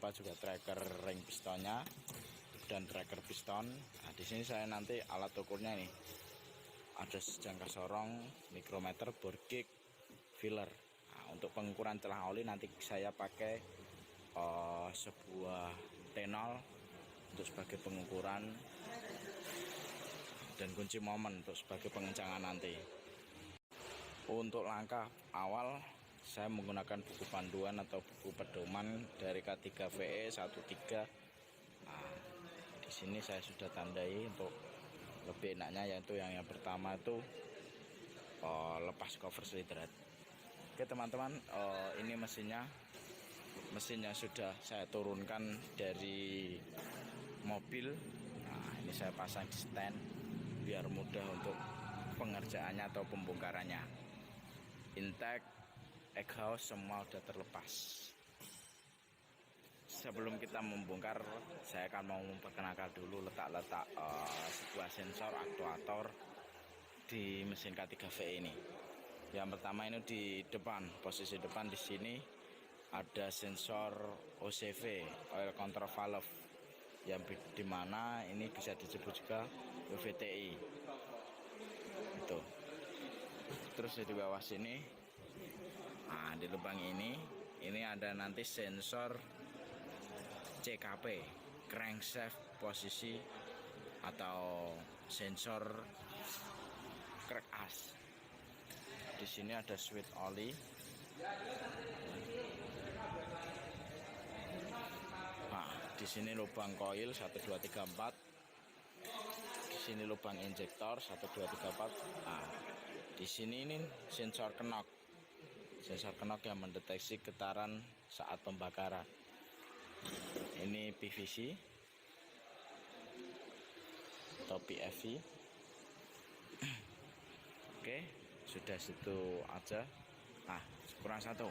lupa juga tracker ring pistonnya dan tracker piston. Nah, di sini saya nanti alat ukurnya nih. Ada sejangka sorong, mikrometer, bore gauge, filler. Nah, untuk pengukuran celah oli nanti saya pakai sebuah T0 untuk sebagai pengukuran dan kunci momen untuk sebagai pengencangan nanti. Untuk langkah awal saya menggunakan buku panduan atau buku pedoman dari K3VE 13. Nah, di sini saya sudah tandai untuk lebih enaknya, yaitu yang pertama itu lepas cover silinder. Oke teman-teman, ini mesinnya sudah saya turunkan dari mobil. Nah, ini saya pasang di stand biar mudah untuk pengerjaannya atau pembongkarannya. Intake, exhaust semua sudah terlepas. Sebelum kita membongkar, saya akan mau memperkenalkan dulu letak-letak sebuah sensor aktuator di mesin K3VE ini. Yang pertama ini di depan, posisi depan di sini ada sensor OCV, oil control valve, yang dimana ini bisa disebut juga VTI. Itu. Terus di bawah sini, nah di lubang ini ada nanti sensor CKP, crankshaft posisi atau sensor crack as. Di sini ada switch oli. Nah, di sini lubang koil 1 2 3 4. Di sini lubang injektor 1 2 3 4. Nah, di sini ini sensor knock. Sensor knock yang mendeteksi getaran saat pembakaran. Ini PVC atau PFV. Oke, sudah situ aja. Nah, kurang satu.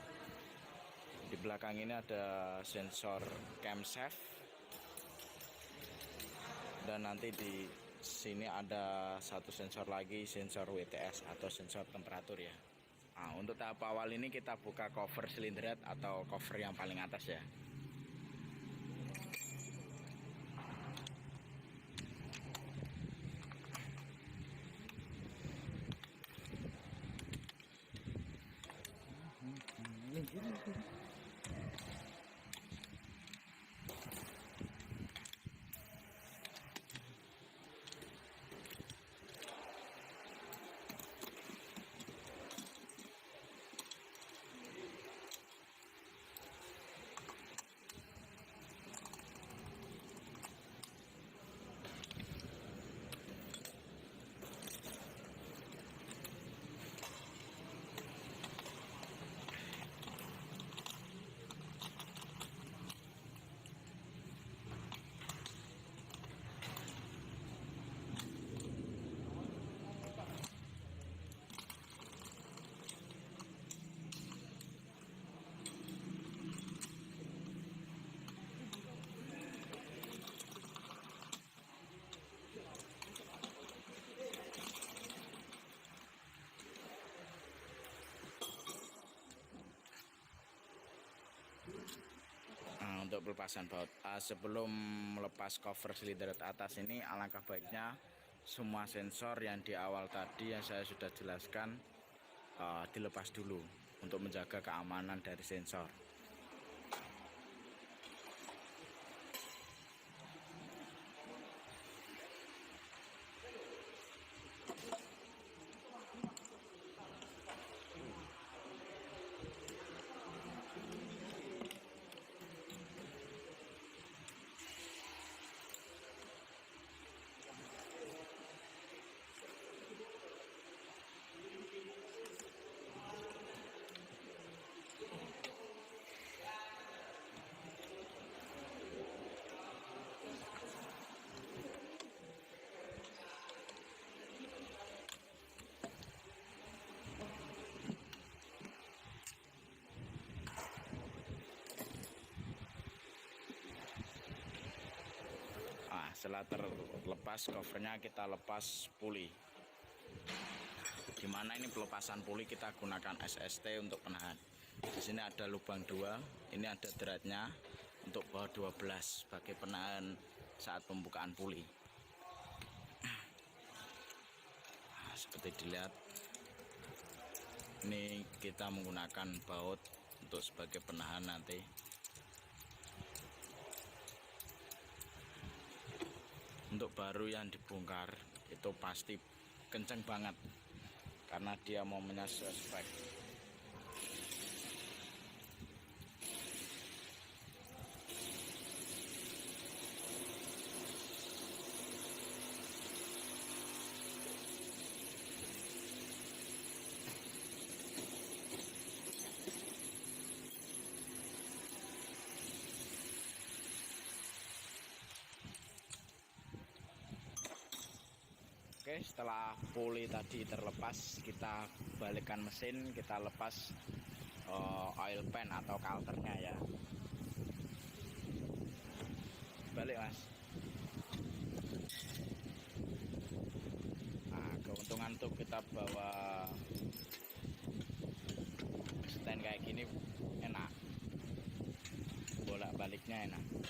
Di belakang ini ada sensor camshaft. Dan nanti di sini ada satu sensor lagi, sensor WTS atau sensor temperatur ya. Nah, untuk tahap awal ini kita buka cover silinder head atau cover yang paling atas ya. Nah, untuk pelepasan baut, sebelum melepas cover silinder atas ini, alangkah baiknya semua sensor yang di awal tadi yang saya sudah jelaskan dilepas dulu untuk menjaga keamanan dari sensor. Setelah terlepas covernya, kita lepas puli. Dimana ini pelepasan puli kita gunakan SST untuk penahan. Di sini ada lubang 2, ini ada dratnya. untuk baut 12 sebagai penahan saat pembukaan puli. Nah, seperti dilihat, ini kita menggunakan baut untuk sebagai penahan nanti. Untuk baru yang dibongkar itu pasti kenceng banget karena dia mau menyesuaikan. Oke, setelah puli tadi terlepas, kita balikkan mesin, kita lepas oil pan atau kalternya ya. Balik mas. Nah, keuntungan tuh kita bawa stand kayak gini enak, bolak baliknya enak.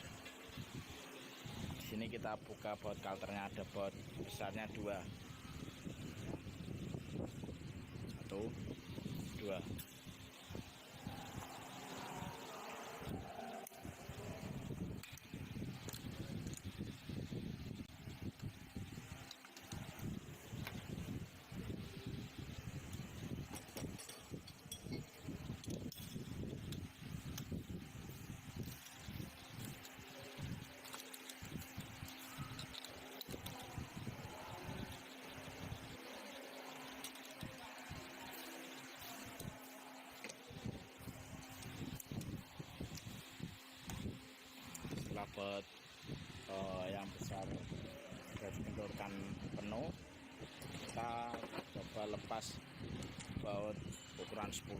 Di sini kita buka baut kalternya, ada baut besarnya 2, 1, 2. Setelah baut yang besar sudah dikendorkan penuh, kita coba lepas baut ukuran 10.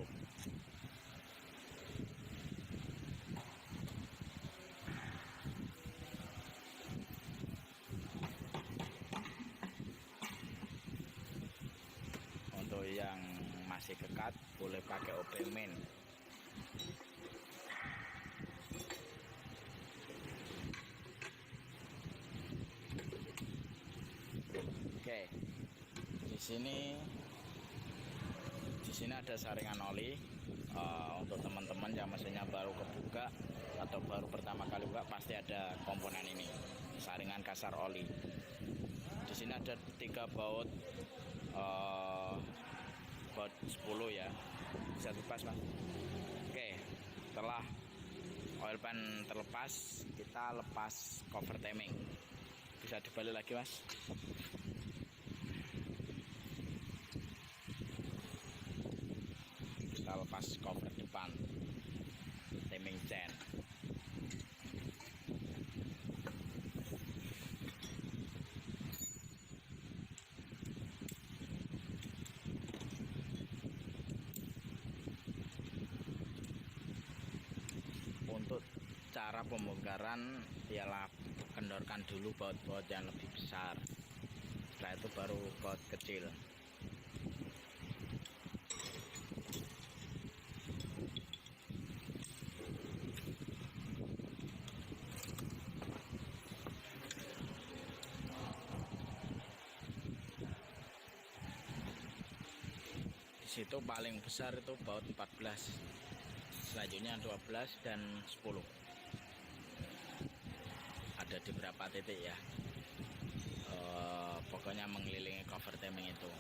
Untuk yang masih kekat boleh pakai OP main. Oke, di sini ada saringan oli. Untuk teman-teman yang mesinnya baru kebuka atau baru pertama kali buka, pasti ada komponen ini, saringan kasar oli. Di sini ada 3 baut, baut 10 ya. Bisa lepas mas. Oke, setelah oil pan terlepas, kita lepas cover timing. Bisa dibalik lagi mas. Kita lepas cover depan timing chain. Untuk cara pembongkaran, ialah kendorkan dulu baut-baut yang lebih besar, setelah itu baru baut kecil. Di situ paling besar itu baut 14, selanjutnya 12 dan 10. Ada di beberapa titik ya, pokoknya mengelilingi cover timing itu.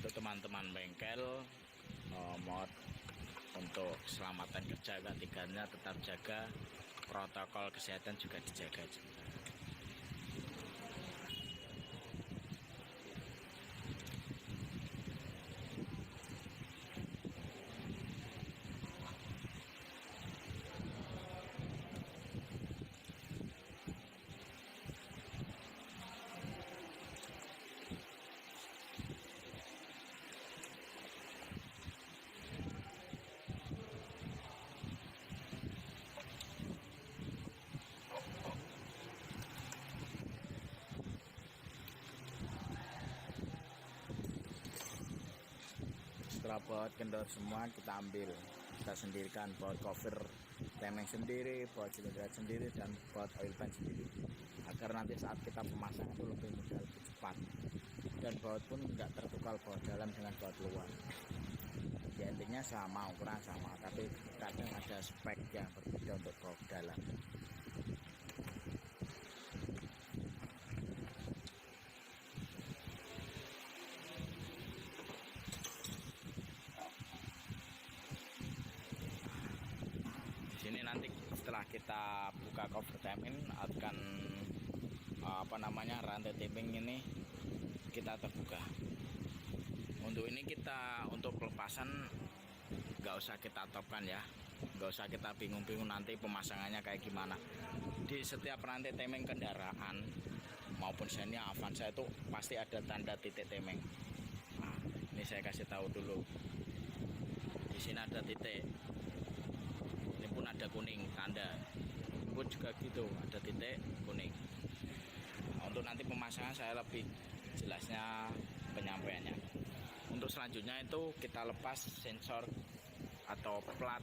Untuk teman-teman bengkel, mod untuk keselamatan kerja ketiganya tetap jaga, protokol kesehatan juga dijaga juga. Setelah baut kendor semua, kita ambil, kita sendirikan baut cover temeng sendiri, baut silinder sendiri, dan baut oil pan sendiri, agar nanti saat kita pemasangan itu lebih mudah, lebih cepat, dan baut pun nggak tertukar baut dalam dengan baut luar. Ya intinya sama, ukuran sama, tapi kadang ada spek yang berbeda untuk baut dalam. Sini nanti setelah kita buka cover timing akan rantai timing ini kita terbuka. Untuk ini untuk pelepasan nggak usah kita topkan ya, nggak usah kita bingung-bingung nanti pemasangannya kayak gimana. Di setiap rantai timing kendaraan maupun Xenia Avanza itu pasti ada tanda titik timing. Nah, ini saya kasih tahu dulu. Di sini ada titik. Ini pun ada kuning tanda, pun juga gitu ada titik kuning. Nah, untuk nanti pemasangan saya lebih jelasnya penyampaiannya. Untuk selanjutnya itu kita lepas sensor atau plat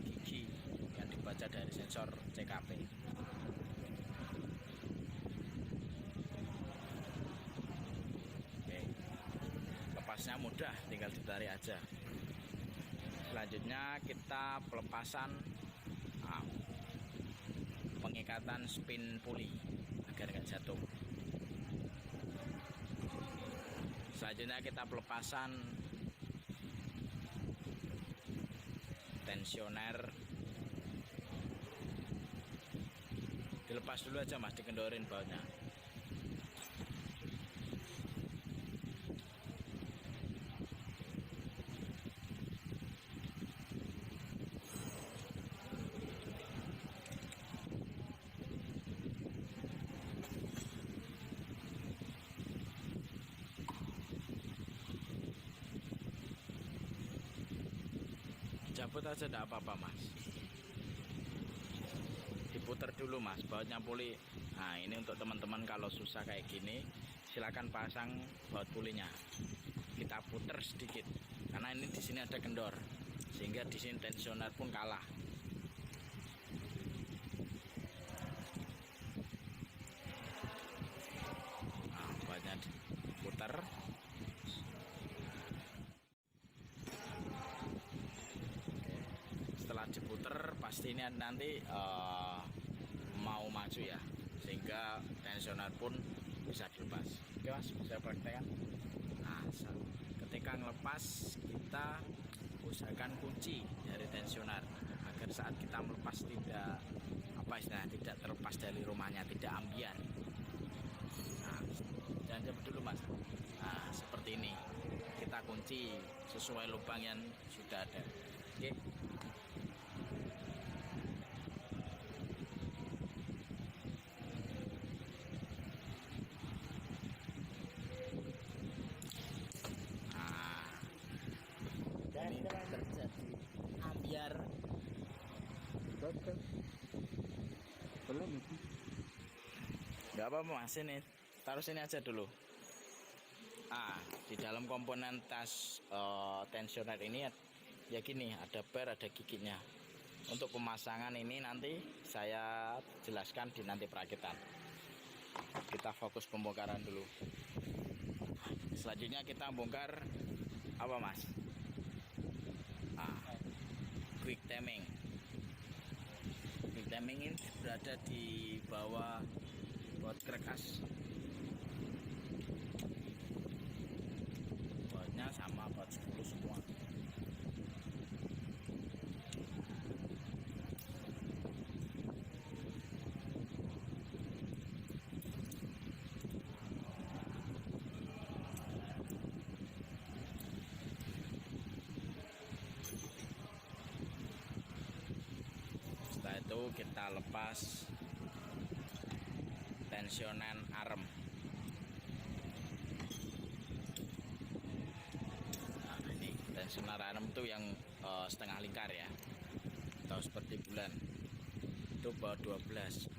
gigi yang dibaca dari sensor CKP. Oke, lepasnya mudah, tinggal ditarik aja. Selanjutnya kita pelepasan pengikatan spin puli agar nggak jatuh. Selanjutnya kita pelepasan tensioner. Dilepas dulu aja mas, dikendorin bautnya. Cabut aja enggak apa-apa mas, diputer dulu mas bautnya puli. Nah ini untuk teman-teman kalau susah kayak gini silakan pasang baut pulinya, kita puter sedikit karena ini di sini ada kendor sehingga di sini tensioner pun kalah. Nah bautnya diputer. Setelah diputer pasti ini nanti mau maju ya, sehingga tensioner pun bisa dilepas. Oke mas, saya praktekkan. Nah ketika ngelepas kita usahakan kunci dari tensioner agar saat kita melepas tidak terlepas dari rumahnya, tidak ambiar. Nah jangan jemput dulu mas. Nah seperti ini kita kunci sesuai lubang yang sudah ada. Oke. Dan terjadi ambiar. Belum itu. Nggak apa-apa mas, ini taruh sini aja dulu. Di dalam komponen tas tensioner ini ya gini, ada bar, ada giginya. Untuk pemasangan ini nanti saya jelaskan di nanti perakitan. Kita fokus pembongkaran dulu. Selanjutnya kita bongkar apa mas? Quick timing. Quick timing ini berada di bawah baut kerkas. Bautnya sama baut 10 semua. Setelah itu kita lepas tensioner arm. Nah ini tensioner arm itu yang setengah lingkar ya, atau seperti bulan, itu baut 12.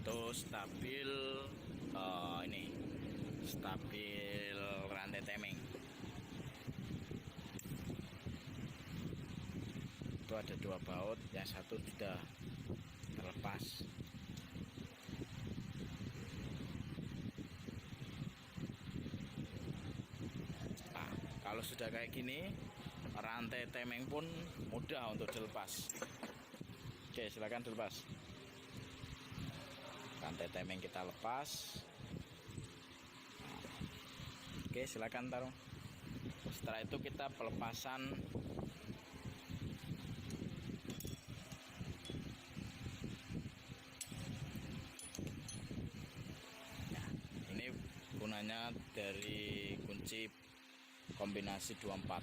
untuk stabil ini stabil rantai timing. Itu ada 2 baut, yang satu sudah terlepas. Nah, kalau sudah kayak gini, rantai timing pun mudah untuk dilepas. Oke, silakan dilepas. Rantai timing kita lepas. Oke, silakan taruh. Setelah itu kita pelepasan gunanya dari kunci kombinasi 24.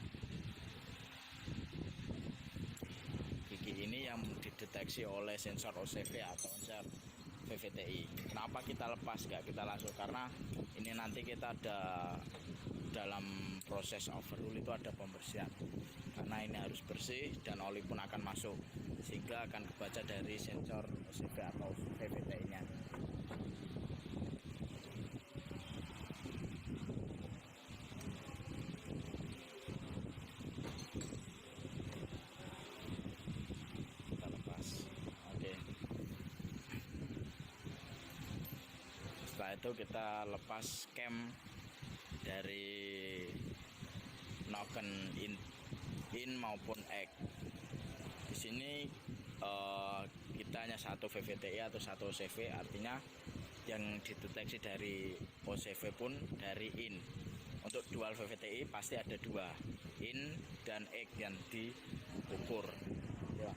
Gigi ini yang dideteksi oleh sensor OCV atau sensor VVTi. Kenapa kita lepas, nggak kita langsung? Karena ini nanti kita ada dalam proses overhaul itu ada pembersihan. Karena ini harus bersih dan oli pun akan masuk, sehingga akan kebaca dari sensor OCV atau VVTi-nya. Setelah itu kita lepas cam dari noken in maupun egg. Di sini kita hanya satu VVTi atau satu OCV, artinya yang dideteksi dari OCV pun dari in. Untuk dual VVTi pasti ada 2, in dan egg yang diukur. Ya.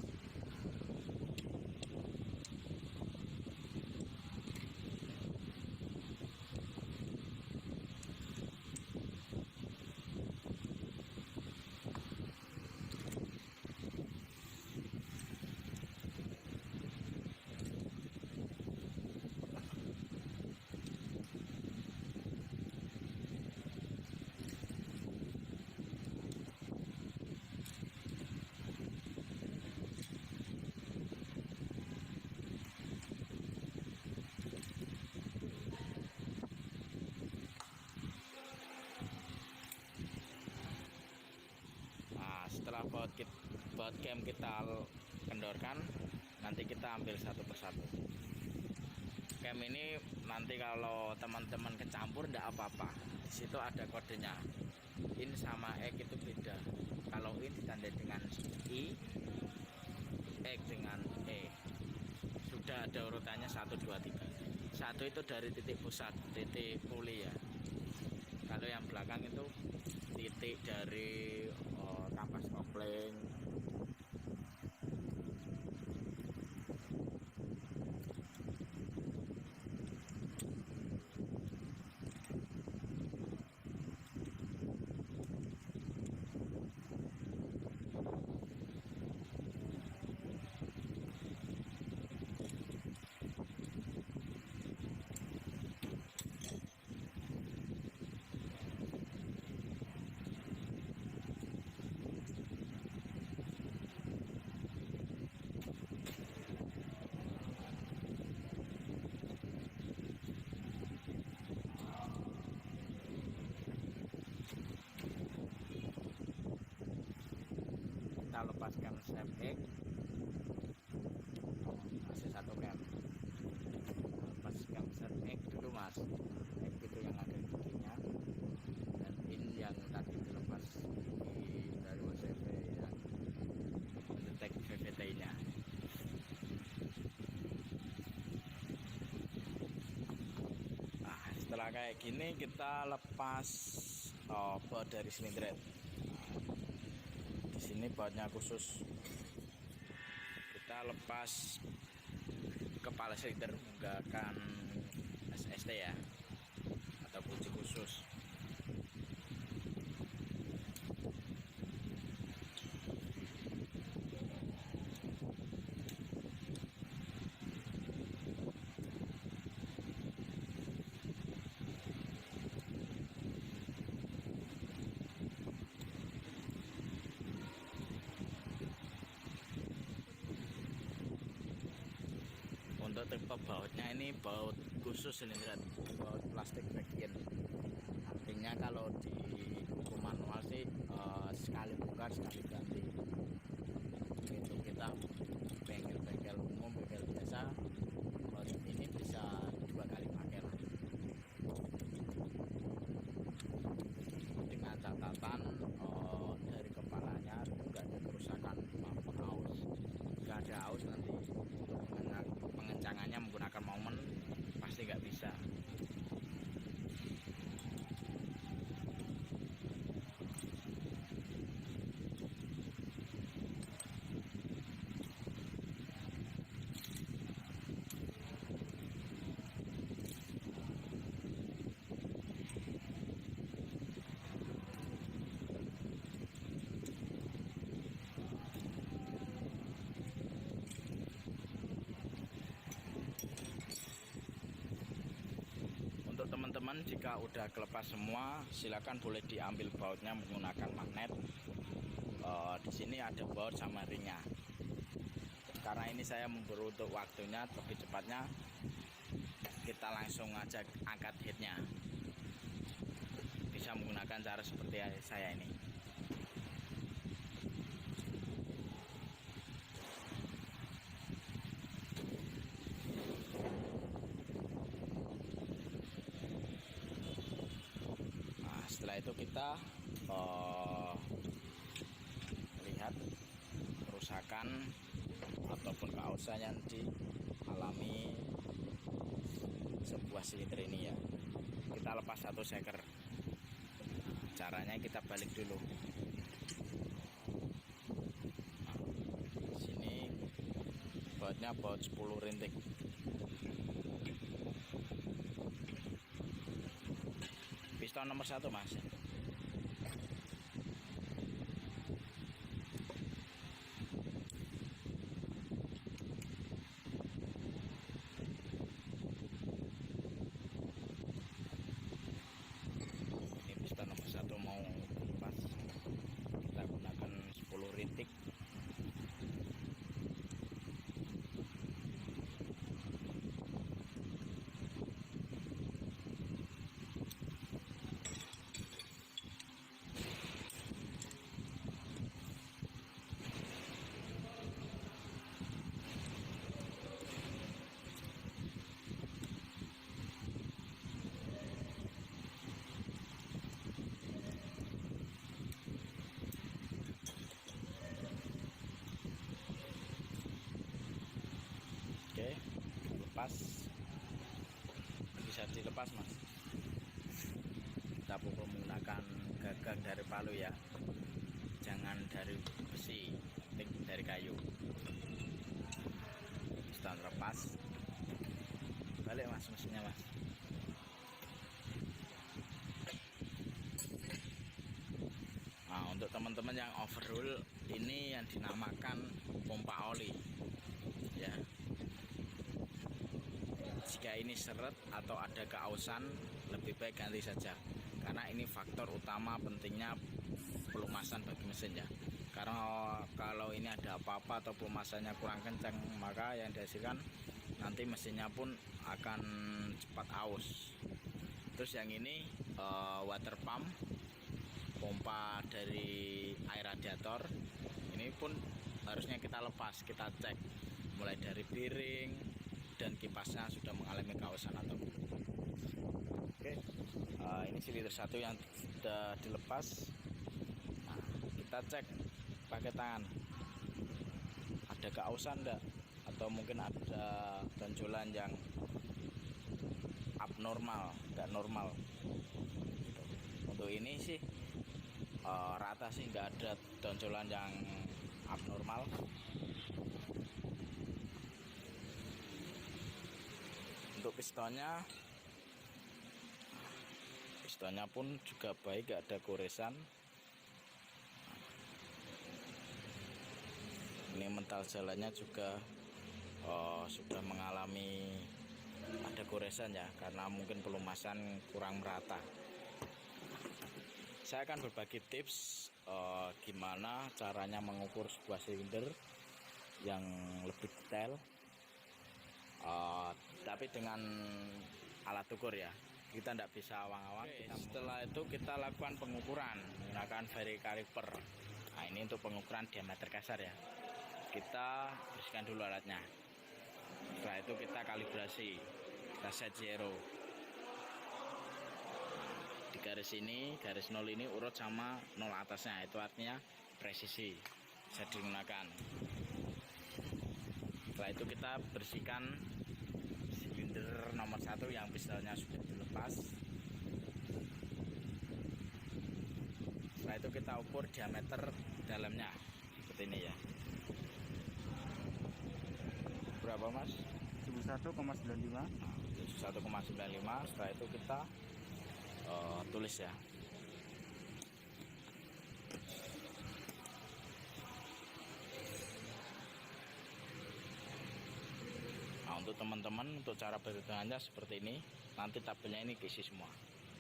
Setelah baut cam kita kendorkan, nanti kita ambil satu persatu. Cam ini nanti kalau teman-teman kecampur enggak apa-apa, di situ ada kodenya. In sama egg itu beda. Kalau in ditandai dengan I, egg dengan E. Sudah ada urutannya 1, 2, 3. 1 itu dari titik pusat, titik puli ya. Kalau yang belakang itu titik dari kampas kopling. Kita lepaskan snap egg, masih 1 cam. Lepaskan snap egg dulu mas, egg itu yang ada giginya, dan in yang tadi dilepas gigi dari OCV yang mendetek VVT nya. Nah, setelah kayak gini kita lepas baut dari silindret. Di sini bautnya khusus. Kita lepas kepala silinder menggunakan SST ya, atau kunci khusus. Untuk tipe bautnya ini baut khusus silindran, baut plastik bagian. Artinya kalau di buku manual sih sekali bongkar sekali ganti. Itu kita bengkel-bengkel umum, bengkel biasa, baut ini bisa 2 kali pakai lah. Dengan catatan dari kepalanya nggak ada kerusakan maupun aus. Jika ada aus nanti pengencangannya menggunakan momen pasti nggak bisa. Untuk teman-teman jika udah kelepas semua, silakan boleh diambil bautnya menggunakan magnet. Di sini ada baut sama ringnya. Karena ini saya memburu untuk waktunya lebih cepatnya, kita langsung aja angkat headnya. Bisa menggunakan cara seperti saya ini. Setelah itu kita lihat kerusakan ataupun keausan yang dialami sebuah silinder ini ya. Kita lepas satu seker. Caranya kita balik dulu. Sini bautnya baut 10 rintik. Piston nomor 1 mas. Ini piston nomor 1 mau lepas, kita gunakan 10 rintik. Oke, lepas, bisa dilepas mas. Kita pukul menggunakan gagang dari palu ya, jangan dari besi, dari kayu. Piston lepas, balik mas mesinnya mas. Nah, untuk teman-teman yang overhaul, ini yang dinamakan pompa oli ya. Jika ini seret atau ada keausan, lebih baik ganti saja, karena ini faktor utama pentingnya pelumasan bagi mesin ya. Karena kalau ini ada apa-apa atau pelumasannya kurang kencang, maka yang dihasilkan nanti mesinnya pun akan cepat aus. Terus yang ini water pump, pompa dari air radiator, ini pun harusnya kita lepas, kita cek mulai dari piring dan kipasnya sudah mengalami keausan atau belum. Oke, ini silinder 1 yang sudah dilepas. Nah, kita cek pakai tangan, ada keausan enggak, atau mungkin ada benjolan yang abnormal, enggak normal. Untuk ini sih rata sih, nggak ada doncolan yang abnormal. Untuk pistonnya pun juga baik, nggak ada goresan. Ini mental jalannya juga sudah mengalami ada goresan ya, karena mungkin pelumasan kurang merata. Saya akan berbagi tips gimana caranya mengukur sebuah silinder yang lebih detail. Tapi dengan alat ukur ya, kita tidak bisa awang-awang. Setelah itu kita lakukan pengukuran menggunakan vari caliper. Nah, ini untuk pengukuran diameter kasar ya. Kita bersihkan dulu alatnya. Setelah itu kita kalibrasi, kita set zero. Di garis ini, garis 0 ini urut sama 0 atasnya, itu artinya presisi bisa digunakan. Setelah itu kita bersihkan silinder nomor 1 yang pistonnya sudah dilepas. Setelah itu kita ukur diameter dalamnya seperti ini ya. Berapa mas? 71,95. 71,95. Setelah itu kita tulis ya. Nah, untuk teman-teman, untuk cara perhitungannya seperti ini. Nanti tabelnya ini diisi semua.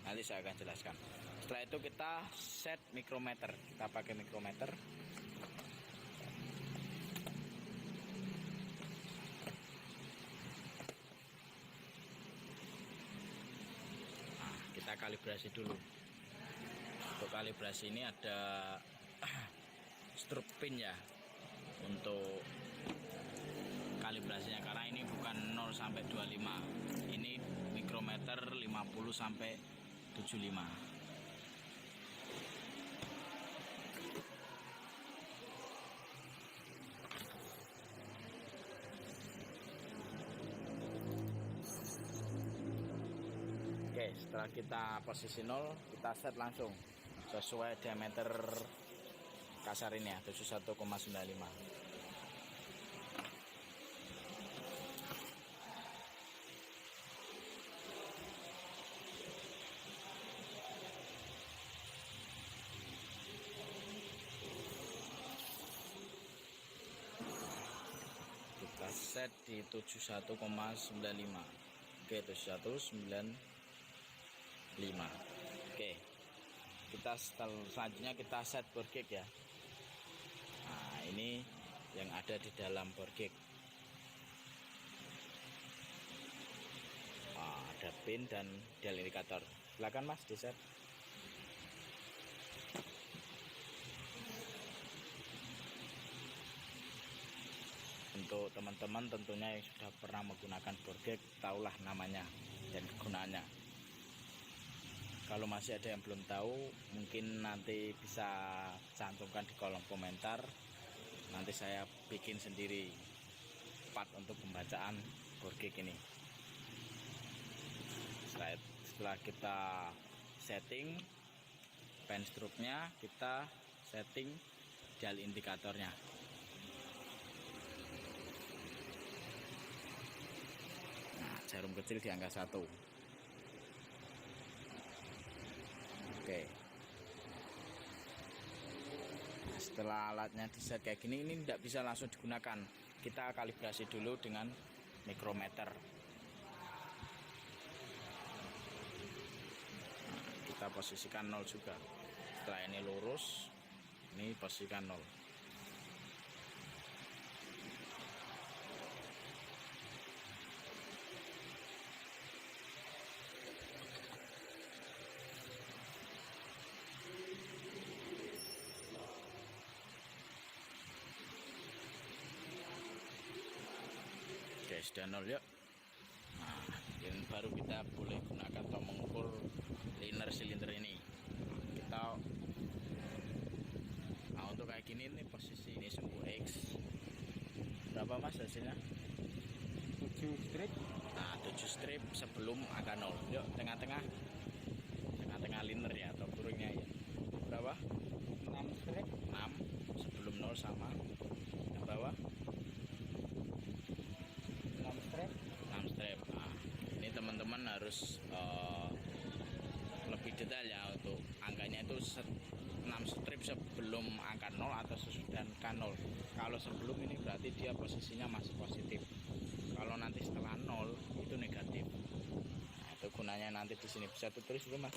Nanti saya akan jelaskan. Setelah itu kita set mikrometer. Kita pakai mikrometer. Kita kalibrasi dulu. Untuk kalibrasi ini ada stroke pin ya untuk kalibrasinya, karena ini bukan 0 sampai 25, ini mikrometer 50 sampai 75. Oke, setelah kita posisi 0, kita set langsung sesuai diameter kasar ini ya, 71,95. Kita set di 71,95. Oke, 71,95. Oke, kita selanjutnya kita set bore gauge ya. Nah, ini yang ada di dalam bore gauge. Ada pin dan dial indikator. Silakan mas di set. Untuk teman-teman tentunya yang sudah pernah menggunakan bore gauge, tahulah namanya dan kegunaannya. Kalau masih ada yang belum tahu, mungkin nanti bisa cantumkan di kolom komentar. Nanti saya bikin sendiri part untuk pembacaan bore gauge ini. Setelah kita setting pen stroke-nya, kita setting dial indikatornya. Nah, jarum kecil di angka 1. Oke. Nah, setelah alatnya diset kayak gini, ini tidak bisa langsung digunakan. Kita kalibrasi dulu dengan mikrometer. Nah, kita posisikan 0 juga. Setelah ini lurus, ini posisikan 0. Sudah 0 yuk. Nah, ini baru kita boleh gunakan atau mengukur liner silinder ini. Kita untuk kayak gini nih posisi ini sumbu X. Berapa mas hasilnya? 7 strip. Nah, 7 strip sebelum angka 0. Yuk, tengah-tengah liner ya atau kurungnya ya. Berapa? 6 strip. 6 sebelum 0 sama yang bawah 6 strip. Nah, ini teman-teman harus lebih detail ya untuk angkanya itu 6 strip sebelum angka 0 atau sesudah angka 0. Kalau sebelum ini berarti dia posisinya masih positif. Kalau nanti setelah 0 itu negatif. Nah, itu gunanya nanti di sini bisa tulis dulu mas.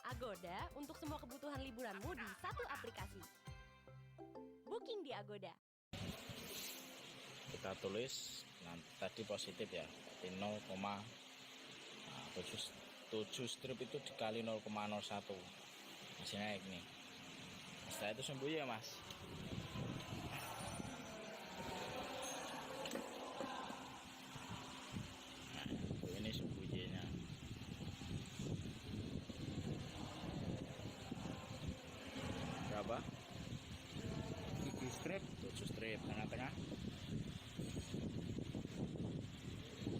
Agoda untuk semua kebutuhan liburanmu di satu aplikasi. booking di Agoda. Kita tulis tadi positif ya, berarti 0,7 strip itu dikali 0,01, hasilnya ini. Setelah itu sembuh ya mas. Nah, ini sembuhnya. Berapa? 7 strip, 7 strip, tengah-tengah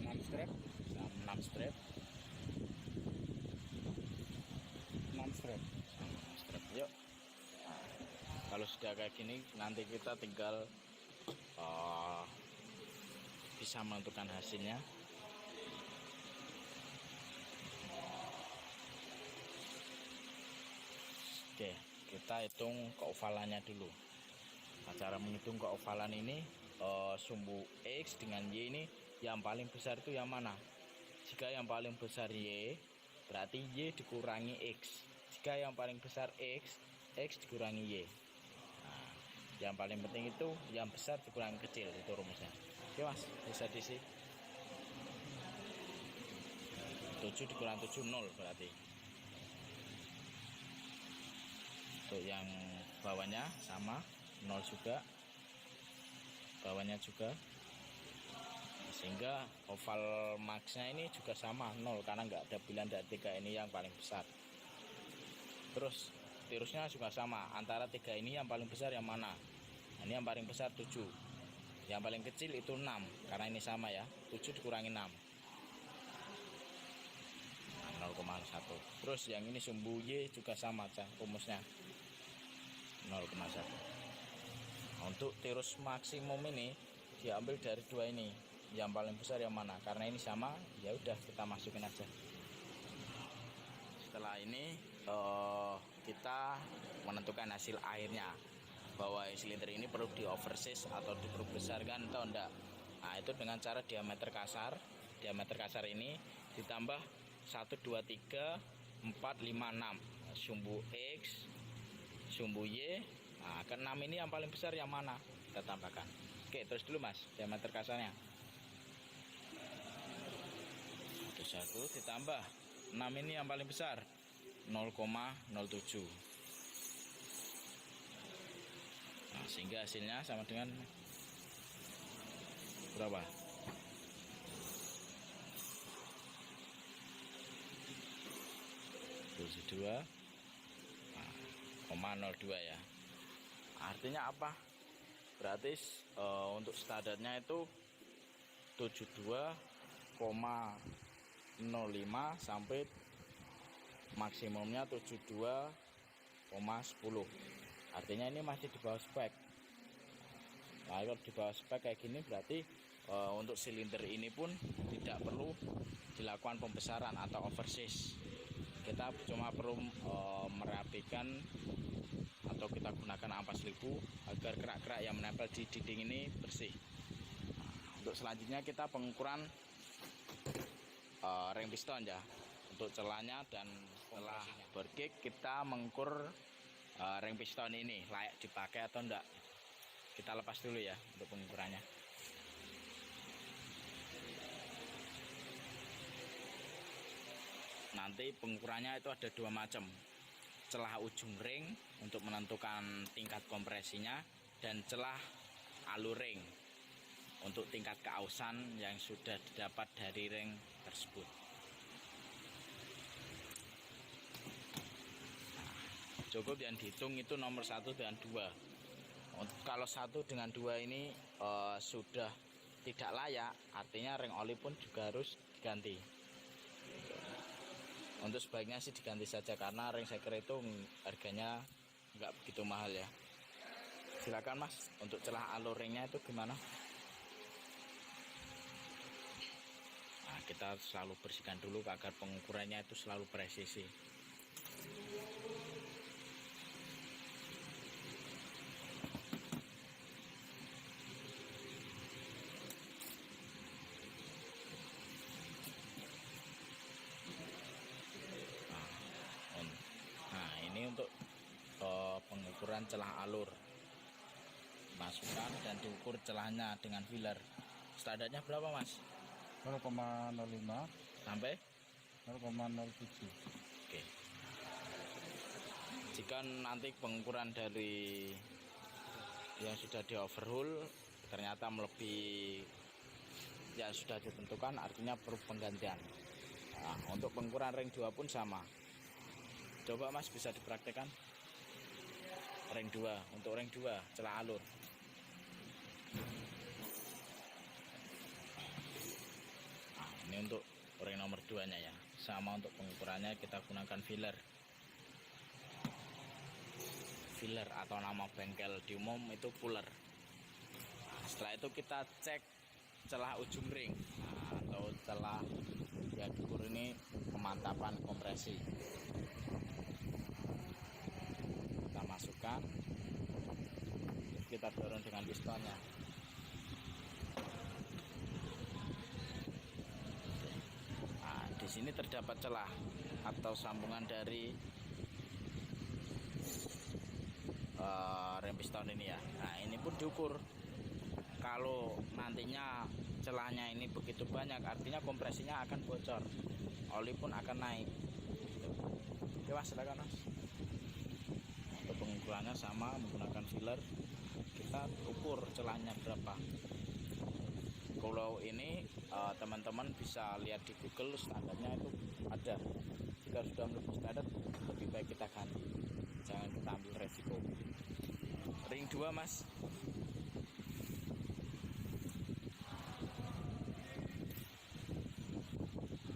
6 strip, 6 strip, 6 strip. 6 strip. Yuk. Kalau sudah kayak gini, nanti kita tinggal bisa menentukan hasilnya. Oke, kita hitung keovalannya dulu. Nah, cara menghitung keovalan ini, sumbu X dengan Y ini yang paling besar itu yang mana? Jika yang paling besar Y, berarti Y dikurangi X. Jika yang paling besar X, X dikurangi Y. Nah, yang paling penting itu yang besar dikurangi kecil, itu rumusnya. Oke mas, bisa diisi 7 dikurangi 7, 0 berarti. Untuk yang bawahnya sama 0 juga, bawahnya juga, sehingga oval maxnya ini juga sama 0 karena nggak ada bilangan dari 3 ini yang paling besar. Terus tirusnya juga sama, antara 3 ini yang paling besar yang mana? Nah, ini yang paling besar 7, yang paling kecil itu 6 karena ini sama ya, 7 dikurangi 6, 0,1. Terus yang ini sumbu Y juga sama rumusnya 0,1. Untuk tirus maksimum ini diambil dari 2 ini, yang paling besar yang mana? Karena ini sama, ya udah kita masukin aja. Setelah ini kita menentukan hasil akhirnya, bahwa silinder ini perlu di oversize atau diperbesarkan atau enggak. Nah itu dengan cara diameter kasar. Diameter kasar ini ditambah 1, 2, 3, 4, 5, 6 sumbu X, sumbu Y. Nah ke 6 ini yang paling besar yang mana? Kita tambahkan. Oke, terus dulu mas, diameter kasarnya 1 ditambah 6 ini yang paling besar 0,07. Nah, sehingga hasilnya sama dengan berapa? 72,02 ya. Artinya apa? Berarti untuk standarnya itu 72,05 sampai maksimumnya 72,10. Artinya ini masih di bawah spek. Nah kalau di bawah spek kayak gini berarti untuk silinder ini pun tidak perlu dilakukan pembesaran atau oversize. Kita cuma perlu merapikan atau kita gunakan ampas lipu agar kerak-kerak yang menempel di dinding ini bersih. Nah, untuk selanjutnya kita pengukuran ring piston ya, untuk celahnya, dan setelah bergig kita mengukur ring piston ini layak dipakai atau enggak. Kita lepas dulu ya untuk pengukurannya. Nanti pengukurannya itu ada 2 macam. Celah ujung ring untuk menentukan tingkat kompresinya, dan celah alur ring untuk tingkat keausan yang sudah didapat dari ring tersebut. Cukup yang dihitung itu nomor 1 dan 2. Kalau 1 dengan 2 ini sudah tidak layak, artinya ring oli pun juga harus diganti. Untuk sebaiknya sih diganti saja, karena ring seker itu harganya nggak begitu mahal ya. Silakan mas, untuk celah alur ringnya itu gimana? Nah, kita selalu bersihkan dulu agar pengukurannya itu selalu presisi. Nah ini untuk pengukuran celah alur. dimasukkan dan diukur celahnya dengan filler. Standarnya berapa mas? 0,05 Sampai? 0,07. Oke. Jika nanti pengukuran dari yang sudah di overhaul ternyata melebihi yang sudah ditentukan, artinya perlu penggantian. Nah, untuk pengukuran ring 2 pun sama. Coba mas bisa dipraktekkan ring 2. Untuk ring 2 celah alur. Nah, ini untuk ring nomor 2 nya ya. Sama untuk pengukurannya kita gunakan filler. Filler atau nama bengkel di umum itu puller. Nah, setelah itu kita cek celah ujung ring, nah, atau celah ya diukur ini pemantapan kompresi. Kita masukkan, kita dorong dengan pistonnya. Nah, di sini terdapat celah atau sambungan dari rem piston ini ya. Nah, ini pun diukur. Kalau nantinya celahnya ini begitu banyak, artinya kompresinya akan bocor, oli pun akan naik. Oke mas, silakan mas. Untuk pengukurannya sama, menggunakan filler. Kita ukur celahnya berapa. Kalau ini teman-teman bisa lihat di Google, standarnya itu ada. Jika sudah melebihi standar, lebih baik kita ganti. Jangan kita ambil resiko. Ring 2 mas.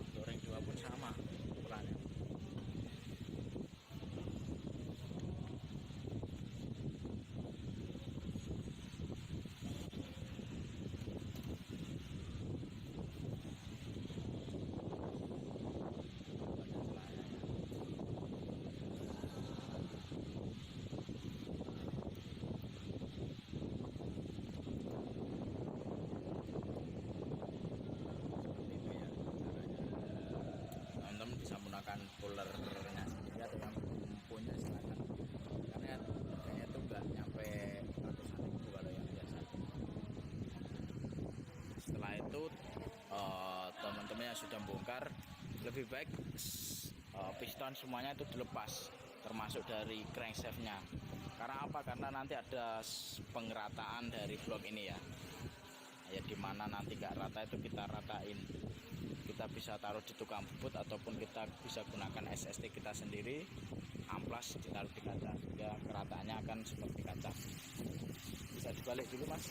Untuk ring 2 pun sama ukurannya. Teman-teman bisa menggunakan pullernya sendiri atau yang punya silakan, karena harganya itu enggak nyampe ratusan ribu kalau yang biasa. Setelah itu teman-teman yang sudah bongkar, lebih baik piston semuanya itu dilepas, termasuk dari crankshaftnya. Karena apa? Karena nanti ada pengerataan dari blok ini ya, dimana nanti nggak rata itu kita ratain. Kita bisa taruh di tukang bubut ataupun kita bisa gunakan SST kita sendiri, amplas ditaruh di kaca sehingga kerataannya akan seperti kaca. Bisa dibalik dulu mas.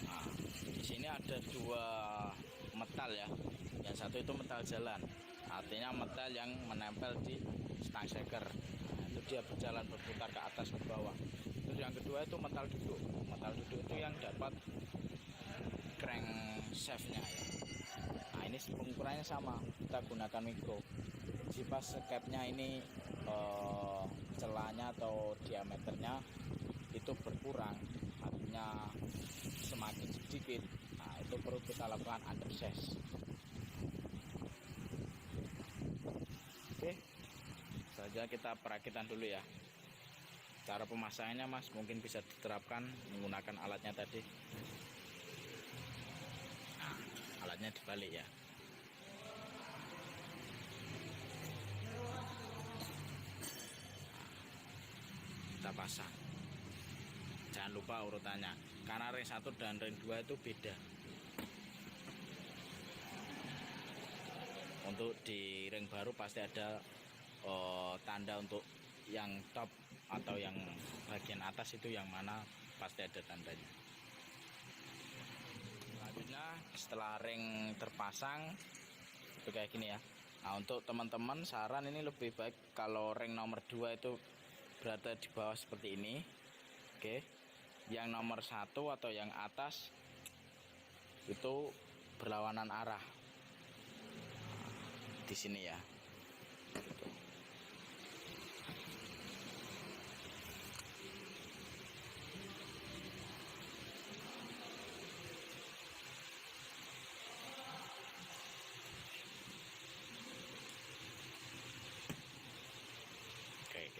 Nah, di sini ada dua metal ya. Yang satu itu metal jalan, artinya metal yang menempel di stang shaker. Nah, itu dia berjalan berputar ke atas ke bawah. Terus yang kedua itu metal duduk. Metal duduk itu yang dapat crankshaftnya ya. Nah, ini pengukurannya sama, kita gunakan mikro. Jika skepnya ini celahnya atau diameternya itu berkurang, artinya semakin sedikit, nah itu perlu kita lakukan undersize. Oke, saja kita perakitan dulu ya. Cara pemasangannya mas mungkin bisa diterapkan menggunakan alatnya tadi. Nah, alatnya dibalik ya. Kita pasang. Jangan lupa urutannya, karena ring 1 dan ring 2 itu beda. Untuk di ring baru pasti ada tanda untuk yang top atau yang bagian atas itu yang mana, pasti ada tandanya. Selanjutnya setelah ring terpasang itu kayak gini ya. Nah, untuk teman-teman saran ini lebih baik kalau ring nomor 2 itu berada di bawah seperti ini. Oke. Yang nomor 1 atau yang atas itu berlawanan arah. Di sini ya.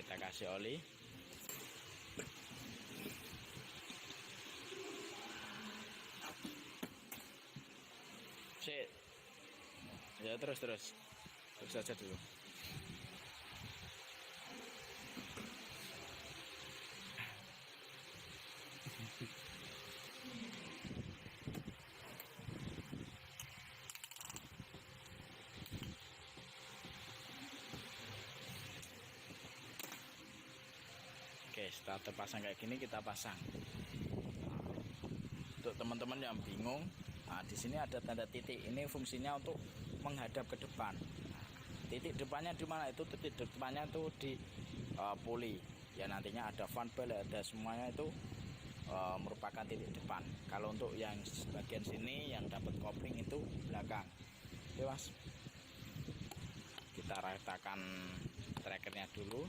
kita kasih oli. Sip. Ya terus saja dulu. Oke, setelah terpasang kayak gini kita pasang. Untuk teman-teman yang bingung, nah di sini ada tanda titik. Ini fungsinya untuk menghadap ke depan. Titik depannya di mana? Itu titik depannya itu di puli. Ya nantinya ada fan belt, ada semuanya itu merupakan titik depan. Kalau untuk yang bagian sini yang dapat kopling itu belakang. Oke mas, kita ratakan trackernya dulu.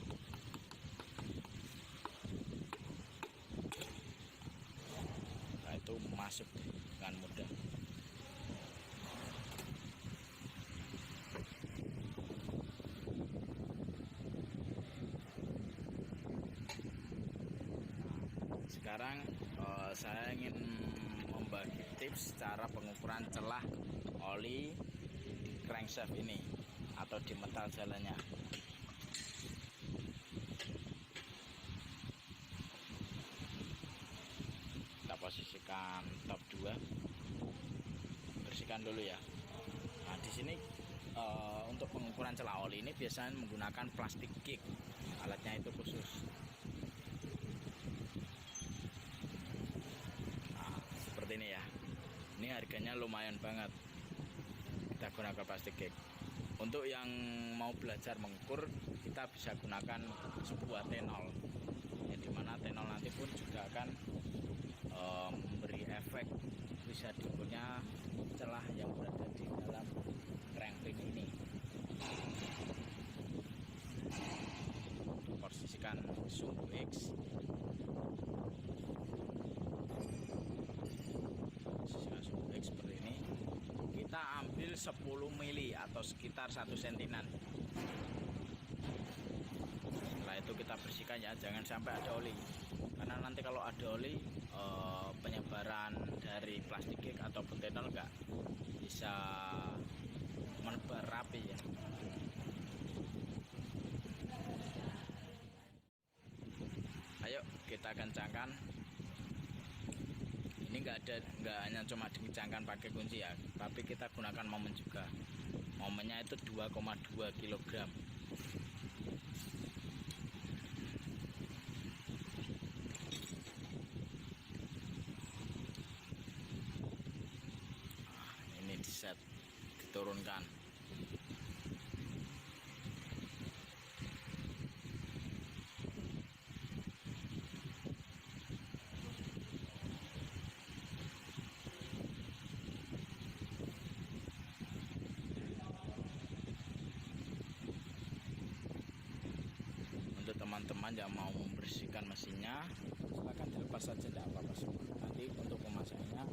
Nah, itu masuk dengan mudah. Sekarang saya ingin membagi tips cara pengukuran celah oli di crankshaft ini atau di metal jalannya. Kita posisikan top 2, bersihkan dulu ya. Nah di sini untuk pengukuran celah oli ini biasanya menggunakan plastik gig, alatnya itu khusus. Seperti ini ya, ini harganya lumayan banget, kita gunakan plastik gig. Untuk yang mau belajar mengukur, kita bisa gunakan sebuah tenol, ya, dimana tenol nanti pun juga akan memberi efek bisa diukurnya celah yang berada di dalam crankpin ini. Posisikan sumbu X, seperti ini. Kita ambil 10 mili atau sekitar 1 sentinan. Setelah itu kita bersihkan ya, jangan sampai ada oli, karena nanti kalau ada oli penyebaran dari plastik gig ataupun tenol nggak bisa menebar rapi ya. Ayo kita kencangkan. Ini nggak hanya cuma dikencangkan pakai kunci ya, tapi kita gunakan momen juga. Momennya itu 2,2 kg. Ini diset, diturunkan. Untuk teman-teman yang mau membersihkan mesinnya, silahkan dilepas saja, tidak apa-apa semua. Nanti untuk pemasangannya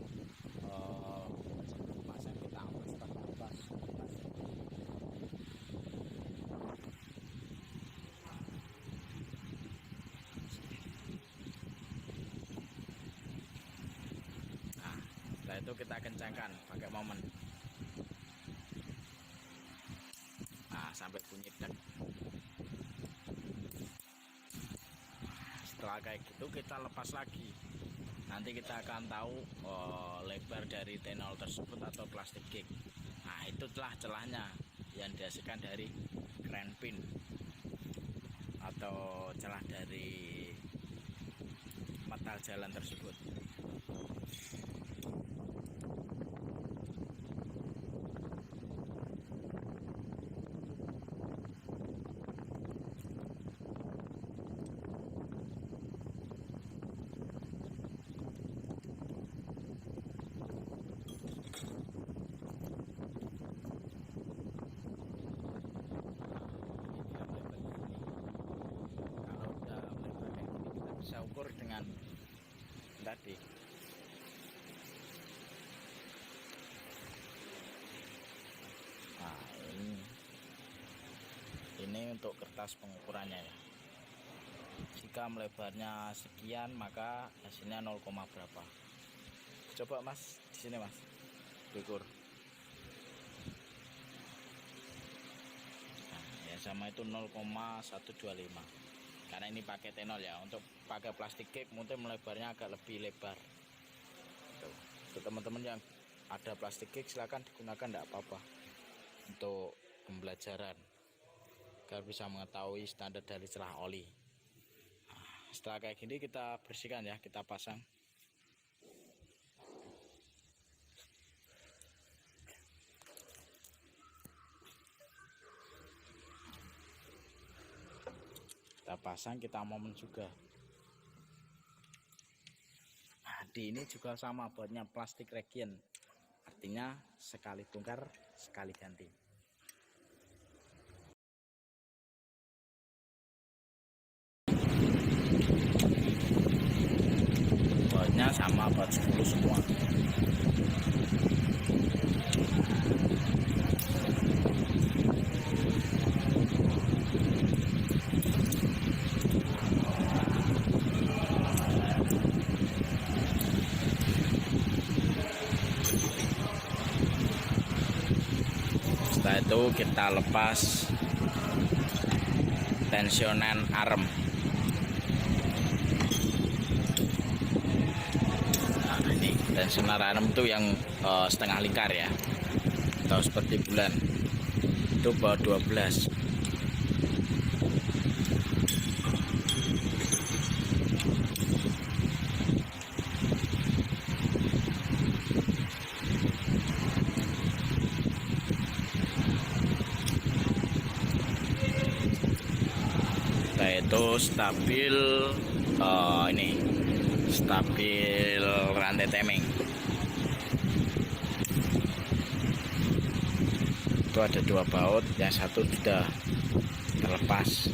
pemasangan kita ambil setelah lepas. Nah, setelah itu kita kencangkan pakai momen. Nah, sampai bunyi dek. Setelah kayak gitu kita lepas lagi. Nanti kita akan tahu lebar dari tenol tersebut atau plastik gig. Nah itu celahnya yang dihasilkan dari crankpin atau celah dari metal jalan tersebut. Bisa ukur dengan tadi. Nah ini untuk kertas pengukurannya ya. jika melebarnya sekian maka hasilnya 0, berapa. Coba Mas di sini Mas ukur. Nah, yang sama itu 0,125. Karena ini pakai tenol ya. Untuk pakai plastik cake mungkin melebarnya agak lebih lebar. Untuk teman-teman yang ada plastik cake silahkan digunakan, tidak apa-apa untuk pembelajaran agar bisa mengetahui standar dari celah oli. Nah, setelah kayak gini kita bersihkan ya, kita pasang. Kita pasang, kita momen juga. Nah, di ini juga sama buatnya plastik regen, artinya sekali bongkar sekali ganti. Buatnya sama buat 10 semua. Setelah itu kita lepas tensionan arem. Nah, ini tensionan arem itu yang setengah lingkar ya, atau seperti bulan, itu bawa 12. Itu stabil ini stabil rantai timing. Itu ada 2 baut, yang satu sudah terlepas.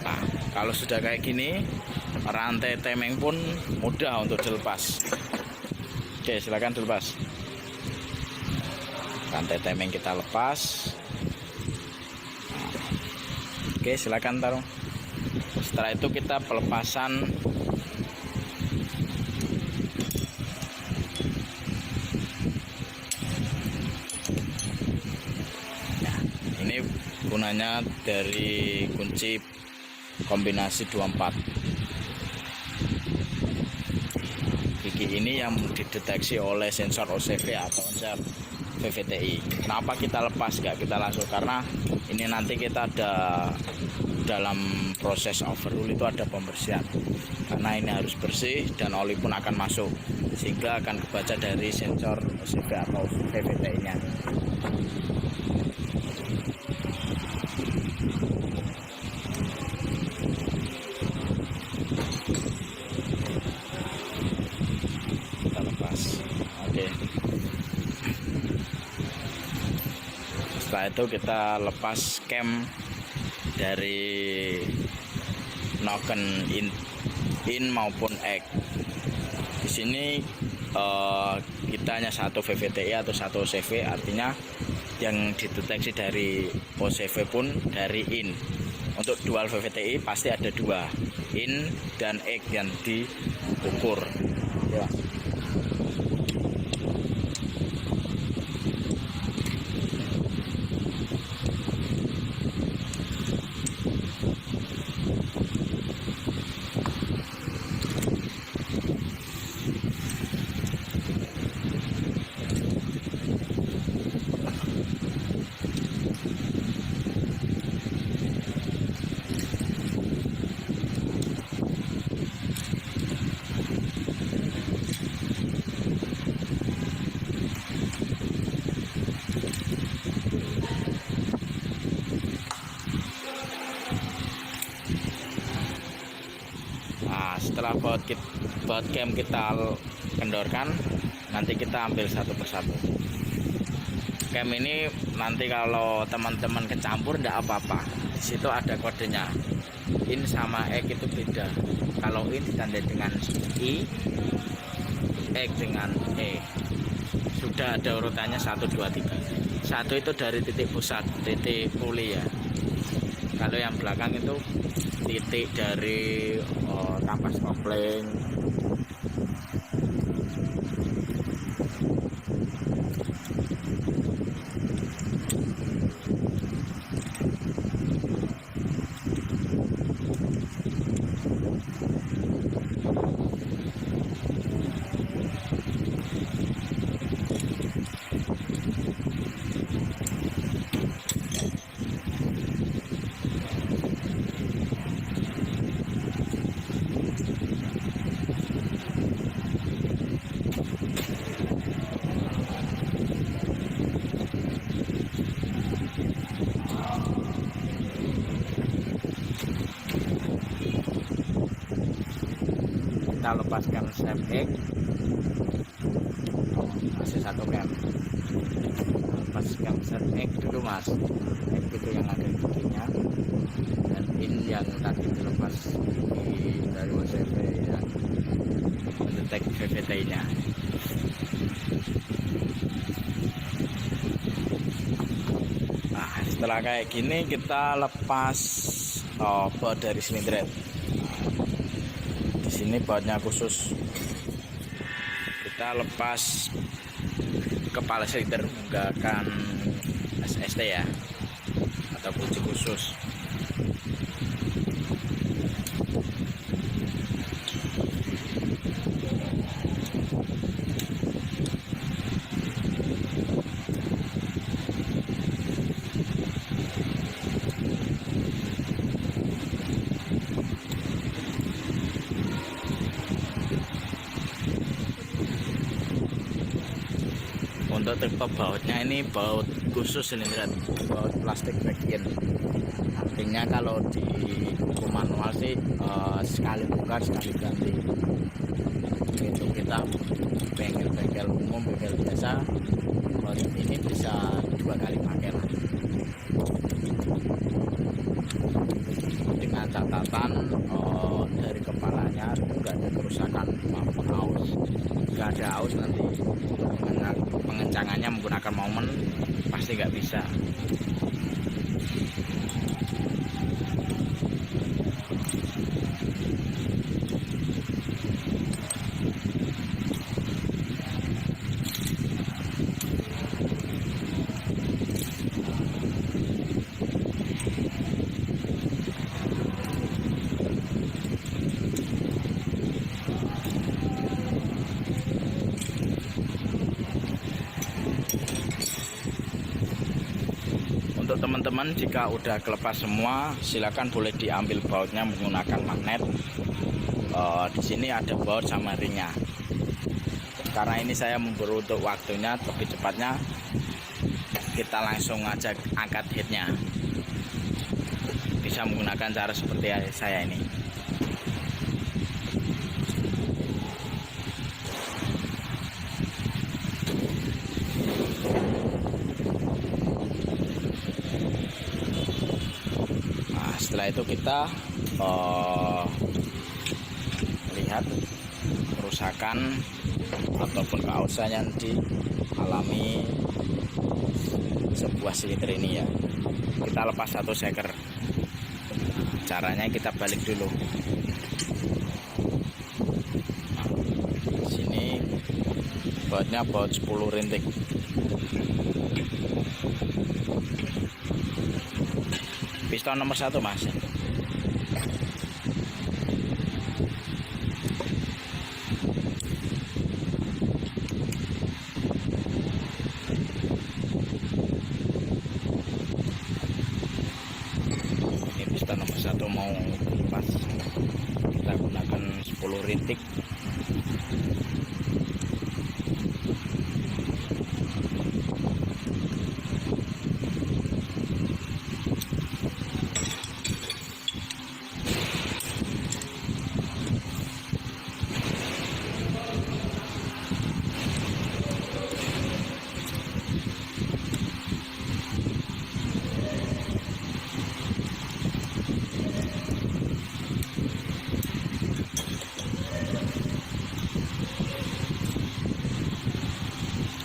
Nah, kalau sudah kayak gini rantai timing pun mudah untuk dilepas. Oke, silakan dilepas. Rantai timing kita lepas. Oke, silakan taruh. Setelah itu kita pelepasan nah, ini gunanya dari kunci kombinasi 24. Gigi ini yang dideteksi oleh sensor OCV atau sensor VVTi. Kenapa kita lepas, nggak kita langsung? Karena ini nanti kita ada dalam proses overhaul itu ada pembersihan. Karena ini harus bersih dan oli pun akan masuk, sehingga akan kebaca dari sensor OCV atau VVTi-nya. Kita lepas. Oke. Setelah itu kita lepas cam dari noken in maupun egg. Di sini kita hanya satu VVTi atau satu OCV, artinya yang dideteksi dari OCV pun dari in. Untuk dual VVTi pasti ada 2, in dan egg yang diukur. Ya. Setelah baut cam kita kendorkan, nanti kita ambil satu persatu. Cam ini nanti kalau teman-teman kecampur tidak apa-apa, di situ ada kodenya. In sama egg itu beda. Kalau in ditandai dengan I, egg dengan E. Sudah ada urutannya 1, 2, 3. Satu itu dari titik pusat, titik puli ya. Kalau yang belakang itu titik dari kampas kopling. Kita lepaskan sep X, masih satu cam. Lepaskan sep X dulu mas, X itu yang ada giginya, dan pin yang tadi dilepas dari OCV yang mendetek VVT nya. Nah setelah kayak gini kita lepas baut dari silindret. Di sini bautnya khusus. Kita lepas kepala silinder menggunakan SST ya, atau kunci khusus. Untuk tipe bautnya ini baut khusus silindret, baut plastik bagian. Artinya kalau di buku manual sih sekali buka sekali ganti. Itu kita bengkel-bengkel umum, bengkel biasa, baut ini bisa 2 kali pakai lah. Dengan catatan dari kepalanya nggak ada kerusakan maupun aus. Nggak ada aus nanti dengan pengencangannya menggunakan momen pasti nggak bisa. Untuk teman-teman jika udah kelepas semua, silakan boleh diambil bautnya menggunakan magnet. Di sini ada baut sama ringnya. Karena ini saya memburu untuk waktunya lebih cepatnya, kita langsung aja angkat headnya. Bisa menggunakan cara seperti saya ini. Setelah itu kita lihat kerusakan ataupun keausan yang dialami sebuah silinder ini ya. Kita lepas satu seker. Caranya kita balik dulu. Di sini bautnya baut 10 rintik. Piston nomor 1 mas. Ini piston nomor 1 mau lepas. Kita gunakan 10 rintik.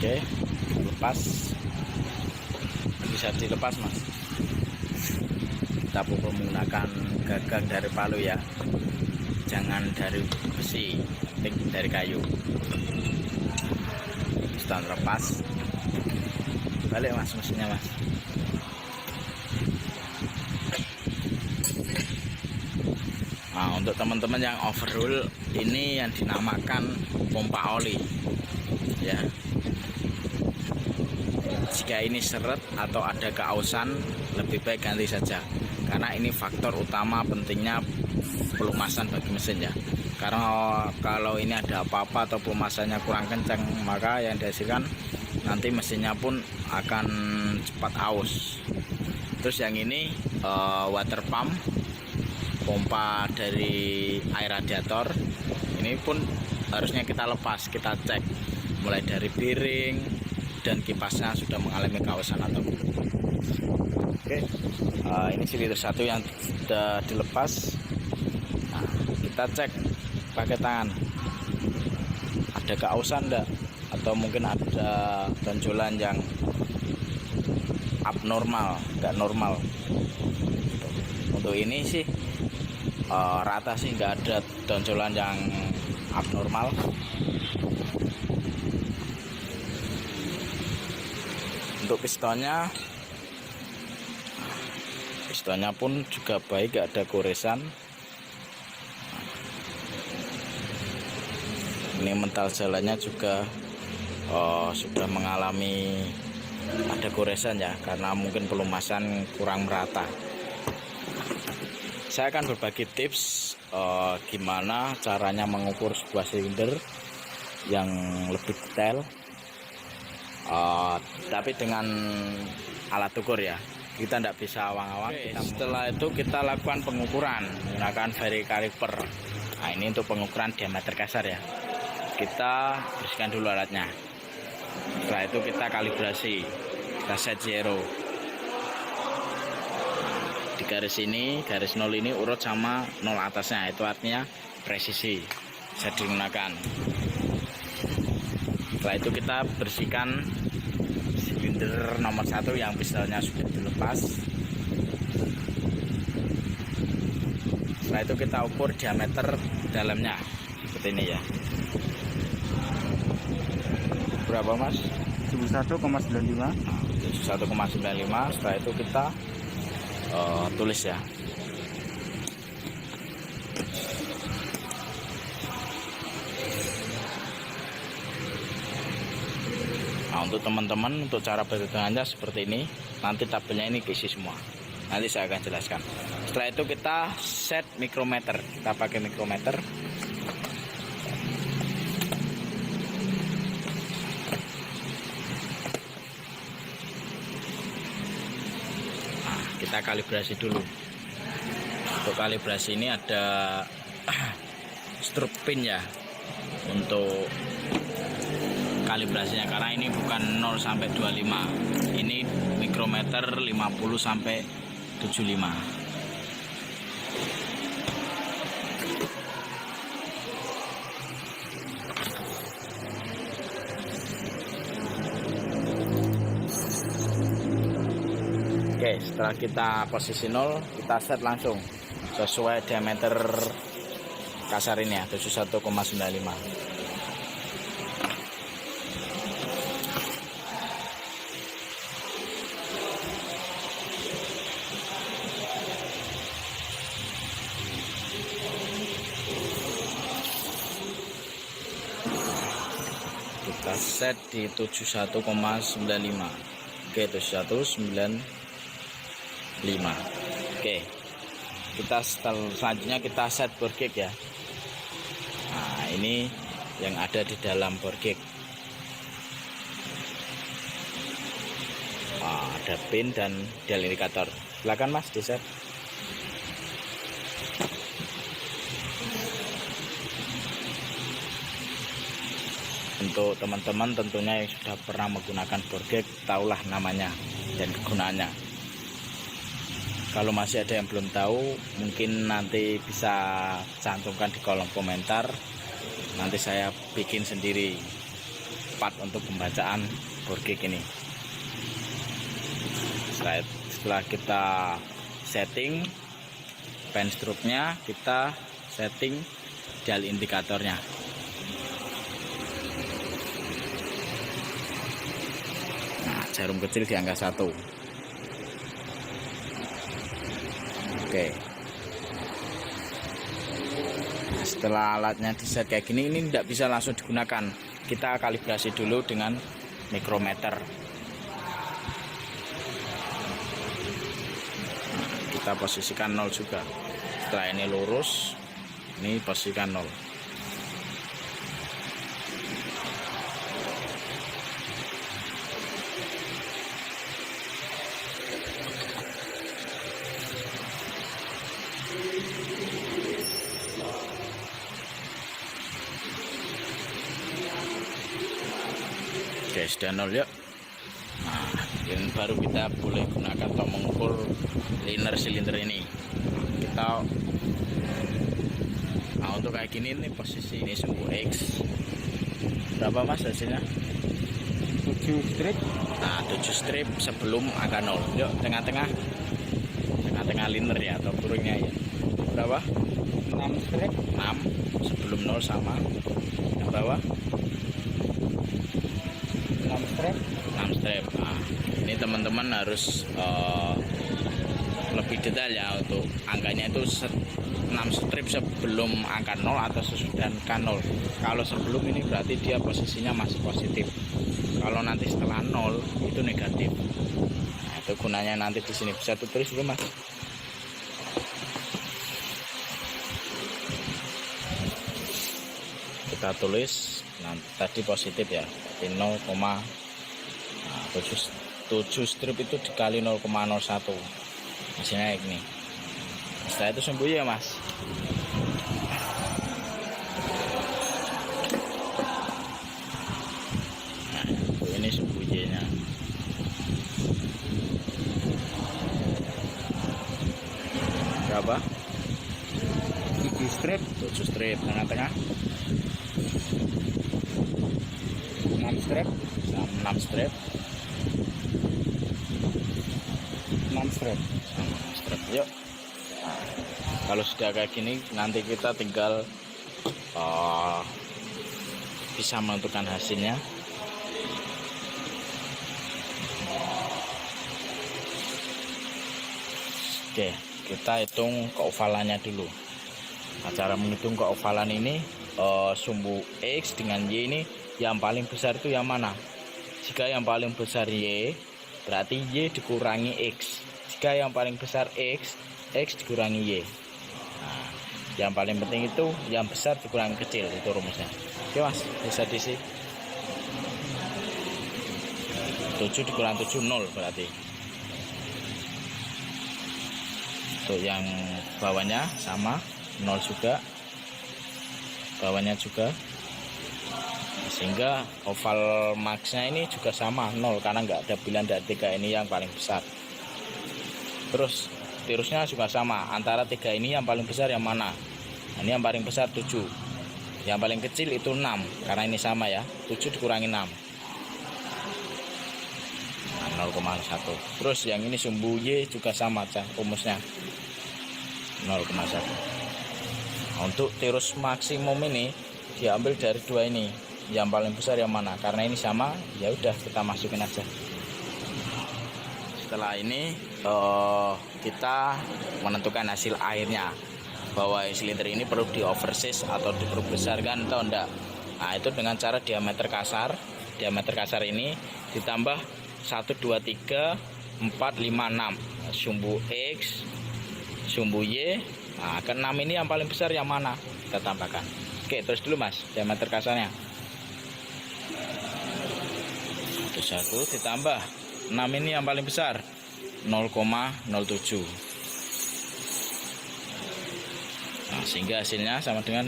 Oke, lepas. bisa dilepas mas. Kita pukul menggunakan gagang dari palu ya, jangan dari besi, penting dari kayu. Piston lepas, balik mas mesinnya mas. Nah, untuk teman-teman yang overhaul, ini yang dinamakan pompa oli ya. Jika ini seret atau ada keausan, lebih baik ganti saja, karena ini faktor utama pentingnya pelumasan bagi mesin ya. Karena kalau ini ada apa-apa atau pelumasannya kurang kencang, maka yang dihasilkan nanti mesinnya pun akan cepat aus. Terus yang ini water pump, pompa dari air radiator, ini pun harusnya kita lepas, kita cek mulai dari piring dan kipasnya sudah mengalami keausan atau belum. Oke, ini silindr satu yang sudah dilepas. Nah, kita cek pakai tangan, ada keausan enggak, atau mungkin ada benjolan yang abnormal, enggak normal. Untuk ini sih rata sih, nggak ada doncolan yang abnormal. Untuk pistonnya pun juga baik, nggak ada goresan. Ini mental jalannya juga sudah mengalami ada goresan ya, karena mungkin pelumasan kurang merata. Saya akan berbagi tips gimana caranya mengukur sebuah silinder yang lebih detail, tapi dengan alat ukur ya, kita tidak bisa awang-awang. Setelah itu kita lakukan pengukuran menggunakan vari caliper. Nah, ini untuk pengukuran diameter kasar ya. Kita bersihkan dulu alatnya, setelah itu kita kalibrasi, kita set zero. Di garis ini, garis 0 ini urut sama 0 atasnya, itu artinya presisi bisa digunakan. Setelah itu kita bersihkan silinder nomor 1 yang pistonnya sudah dilepas. Setelah itu kita ukur diameter dalamnya seperti ini ya. Berapa mas? 71,95. 71,95. Setelah itu kita tulis ya. Nah, untuk teman-teman, untuk cara perhitungannya seperti ini. Nanti tabelnya ini diisi semua, nanti saya akan jelaskan. Setelah itu kita set mikrometer, kita pakai mikrometer. Kita kalibrasi dulu. Untuk kalibrasi ini ada stroke pin ya untuk kalibrasinya, karena ini bukan 0 sampai 25, ini mikrometer 50 sampai 75. Oke, setelah kita posisi 0, kita set langsung sesuai diameter kasar ini ya, 71,95. Kita set di 71,95. Oke, 71,95. Oke, kita selanjutnya kita set bore gauge ya. Nah, ini yang ada di dalam bore gauge. Ada pin dan dial indikator. Silakan mas di set. Untuk teman-teman tentunya yang sudah pernah menggunakan bore gauge, tahulah namanya dan kegunaannya. Kalau masih ada yang belum tahu, mungkin nanti bisa cantumkan di kolom komentar. Nanti saya bikin sendiri part untuk pembacaan bore gauge ini. Setelah kita setting pen stroke-nya, kita setting dial indikatornya. Nah, jarum kecil di angka 1. Oke. Nah, setelah alatnya di set kayak gini, ini tidak bisa langsung digunakan. Kita kalibrasi dulu dengan mikrometer. Kita posisikan 0 juga. Setelah ini lurus, ini posisikan 0. Oke, sudah 0 yuk. Nah, ini baru kita boleh gunakan untuk mengukur liner silinder ini. Kita untuk kayak gini nih posisi ini sumbu X. Berapa mas hasilnya? 7 strip. Nah, 7 strip sebelum angka 0. Yuk, tengah-tengah liner ya atau kurungnya ya. Berapa? 6 strip. 6 sebelum 0 sama yang bawah 6 strip. 6 strip. Nah, ini teman-teman harus lebih detail ya untuk angkanya itu 6 strip sebelum angka 0 atau sesudah angka 0. Kalau sebelum ini berarti dia posisinya masih positif. Kalau nanti setelah 0 itu negatif. Nah, itu gunanya nanti di sini bisa tulis dulu mas. Kita tulis nanti tadi positif ya, berarti 0,7 strip itu dikali 0,01 hasilnya ini. Setelah itu sembuh ya mas. Nah, ini sembunyinya. Berapa? 7 strip. 7 strip. Tengah-tengah 6 strip. 6 strip. 6 strip. 6 strip. Yuk. Kalau sudah kayak gini nanti kita tinggal bisa menentukan hasilnya. Oke, kita hitung keovalannya dulu. Nah, cara menghitung keovalan ini sumbu X dengan Y ini yang paling besar itu yang mana? Jika yang paling besar Y, berarti Y dikurangi X. Jika yang paling besar X, X dikurangi Y. Nah, yang paling penting itu yang besar dikurangi kecil, itu rumusnya. Oke mas, bisa diisi 7 dikurang 7 0 berarti. Untuk yang bawahnya sama 0 juga, bawahnya juga, sehingga oval maxnya ini juga sama 0 karena nggak ada bilangan dari 3 ini yang paling besar. Terus tirusnya juga sama, antara 3 ini yang paling besar yang mana? Nah, ini yang paling besar 7, yang paling kecil itu 6 karena ini sama ya, 7 dikurangi 6, nah, 0,1. Terus yang ini sumbu Y juga sama aja rumusnya 0,1. Nah, untuk tirus maksimum ini diambil dari 2 ini, yang paling besar yang mana? Karena ini sama, ya udah kita masukin aja. Setelah ini kita menentukan hasil akhirnya, bahwa silinder ini perlu di oversize atau diperbesarkan atau enggak. Nah, itu dengan cara diameter kasar. Diameter kasar ini ditambah 1, 2, 3, 4, 5, 6 sumbu X, sumbu Y. Nah, ke 6 ini yang paling besar yang mana? Kita tambahkan. Oke, terus dulu mas, diameter kasarnya 1 ditambah 6 ini yang paling besar 0,07. Nah, sehingga hasilnya sama dengan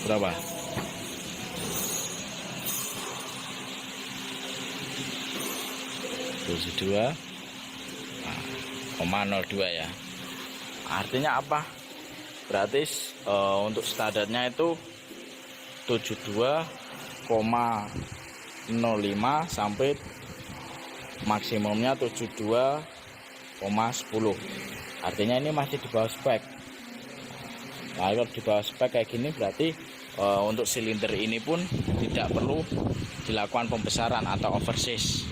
berapa? 72,02 ya. Artinya apa? Berarti untuk standarnya itu 72,05 sampai maksimumnya 72,10. Artinya ini masih di bawah spek. Nah, kalau di bawah spek kayak gini berarti untuk silinder ini pun tidak perlu dilakukan pembesaran atau oversize.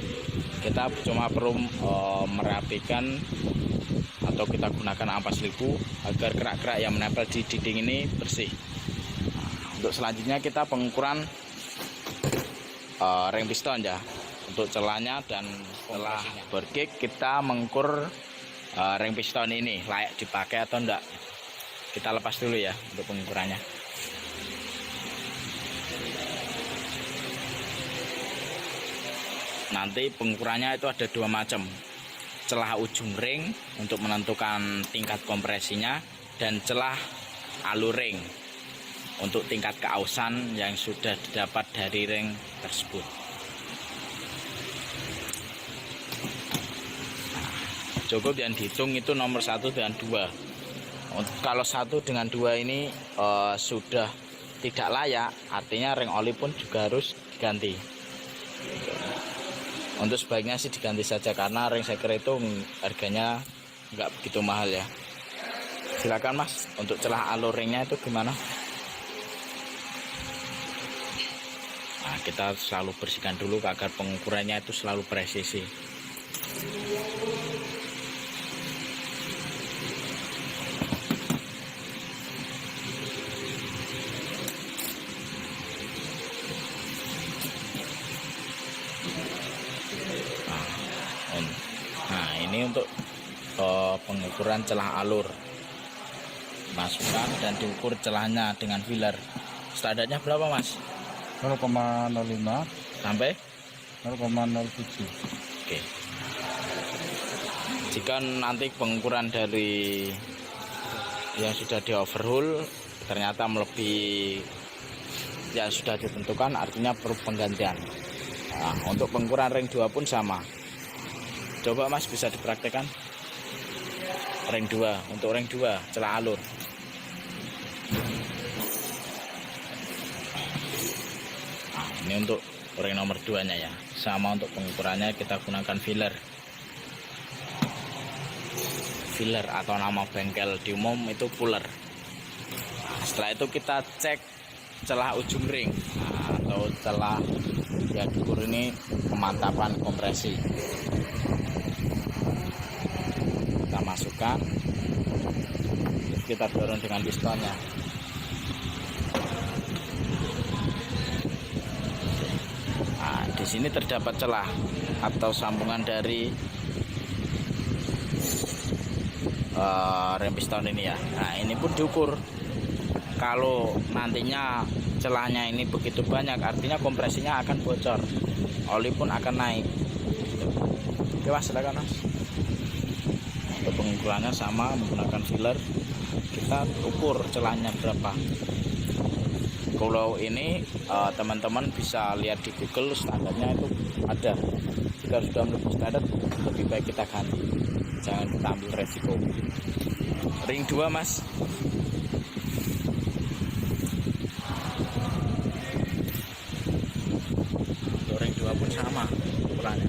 Kita cuma perlu merapikan atau kita gunakan ampas liku agar kerak-kerak yang menempel di dinding ini bersih. Nah, untuk selanjutnya kita pengukuran ring piston ya, untuk celahnya, dan setelah berkick kita mengukur ring piston ini layak dipakai atau enggak. Kita lepas dulu ya untuk pengukurannya. Nanti pengukurannya itu ada dua macam, celah ujung ring untuk menentukan tingkat kompresinya, dan celah alur ring untuk tingkat keausan yang sudah didapat dari ring tersebut. Cukup yang dihitung itu nomor 1 dan 2. Kalau 1 dengan 2 ini sudah tidak layak, artinya ring oli pun juga harus diganti. Untuk sebaiknya sih diganti saja, karena ring seker itu harganya nggak begitu mahal ya. Silakan Mas, untuk celah alur ringnya itu gimana? Nah, kita selalu bersihkan dulu agar pengukurannya itu selalu presisi. Nah, ini untuk pengukuran celah alur, masukkan dan diukur celahnya dengan filler. Standarnya berapa Mas? 0,05 Sampai 0,07. Oke. Jika nanti pengukuran dari yang sudah di overhaul ternyata melebihi yang sudah ditentukan, artinya perlu penggantian. Nah, untuk pengukuran ring 2 pun sama. Coba Mas bisa dipraktekkan ring 2, untuk ring 2 celah alur. Nah, ini untuk ring nomor 2 nya ya. Sama, untuk pengukurannya kita gunakan filler. Filler atau nama bengkel di umum itu puller. Nah, setelah itu kita cek celah ujung ring, atau celah yang diukur ini pemantapan kompresi. Kita masukkan, kita dorong dengan pistonnya. Nah, di sini terdapat celah atau sambungan dari rem piston ini ya. Nah, ini pun diukur. Kalau nantinya celahnya ini begitu banyak, artinya kompresinya akan bocor, oli pun akan naik. Oke Mas, silakan Mas. Untuk pengukurannya sama, menggunakan filler. Kita ukur celahnya berapa. Kalau ini teman-teman bisa lihat di Google, standarnya itu ada. Jika sudah melebihi standar, lebih baik kita ganti, jangan kita ambil resiko. Ring 2 Mas. Untuk ring 2 pun sama ukurannya.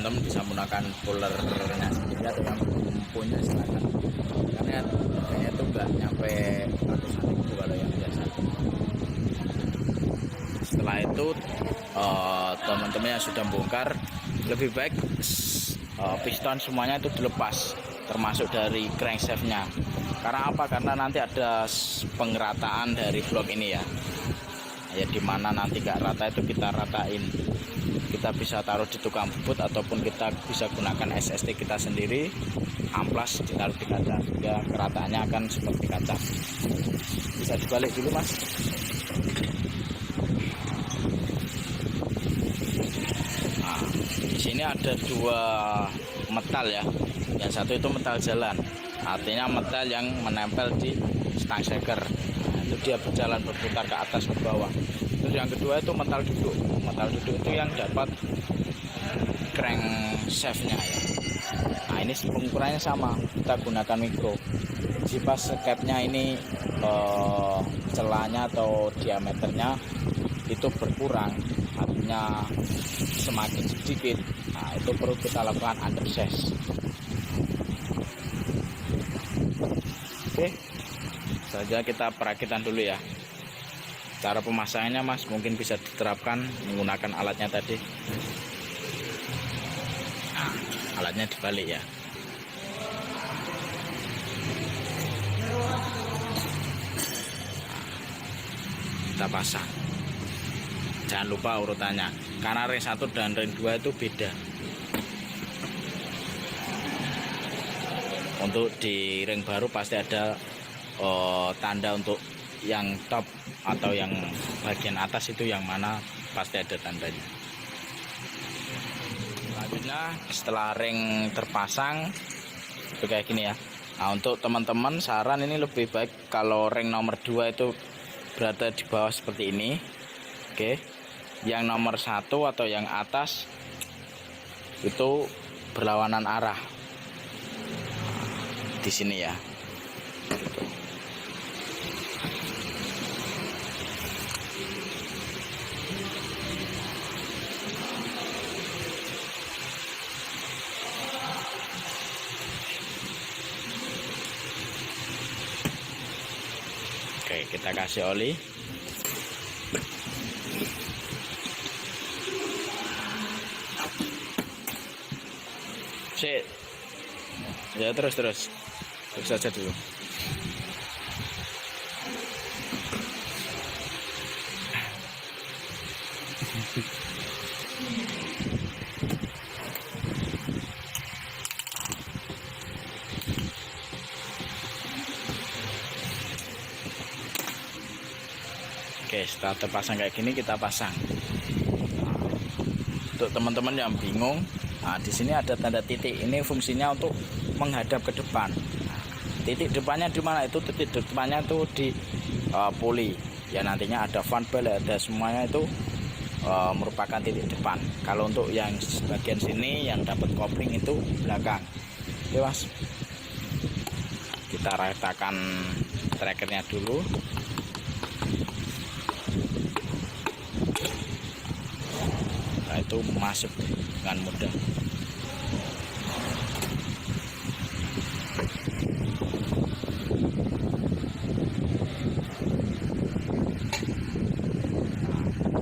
Teman-teman bisa menggunakan pullernya sendiri atau yang punya silakan, karena harganya itu enggak nyampe ratusan ribu kalau yang biasa. Setelah itu teman-teman yang sudah bongkar, lebih baik piston semuanya itu dilepas, termasuk dari crankshaftnya. Karena apa? Karena nanti ada pengerataan dari blok ini ya, dimana nanti gak rata itu kita ratain. Kita bisa taruh di tukang bubut, ataupun kita bisa gunakan SST kita sendiri, amplas ditaruh di kaca, sehingga kerataannya akan seperti kaca. Bisa dibalik dulu Mas. Nah, di sini ada dua metal ya. Yang satu itu metal jalan, artinya metal yang menempel di stang seker. Nah, itu dia berjalan berputar ke atas ke bawah. Terus yang kedua itu metal duduk. Metal duduk itu yang dapat crankshaft-nya ya. Nah, ini pengukurannya sama, kita gunakan mikro. Jika skepnya ini celahnya atau diameternya itu berkurang, artinya semakin sedikit, nah itu perlu kita lakukan undersize. Oke, saja kita perakitan dulu ya. Cara pemasangannya Mas mungkin bisa diterapkan menggunakan alatnya tadi. Nah, alatnya dibalik ya. Kita pasang. Jangan lupa urutannya, karena ring 1 dan ring 2 itu beda. Untuk di ring baru pasti ada tanda untuk yang top atau yang bagian atas itu yang mana, pasti ada tandanya. Selanjutnya setelah ring terpasang itu kayak gini ya. Nah, untuk teman-teman saran ini lebih baik kalau ring nomor 2 itu berada di bawah seperti ini. Oke, yang nomor 1 atau yang atas itu berlawanan arah di sini ya. Oke, kita kasih oli. Sip. Ya terus saja dulu. Oke, setelah terpasang kayak gini kita pasang. Untuk teman-teman yang bingung, nah di sini ada tanda titik. Ini fungsinya untuk menghadap ke depan. Nah, titik depannya di mana? Itu titik depannya itu di puli. Ya nantinya ada fan bell, ada semuanya itu merupakan titik depan. Kalau untuk yang bagian sini yang dapat kopling itu belakang. Oke Mas. Kita ratakan trackernya dulu. Nah, itu masuk dengan mudah.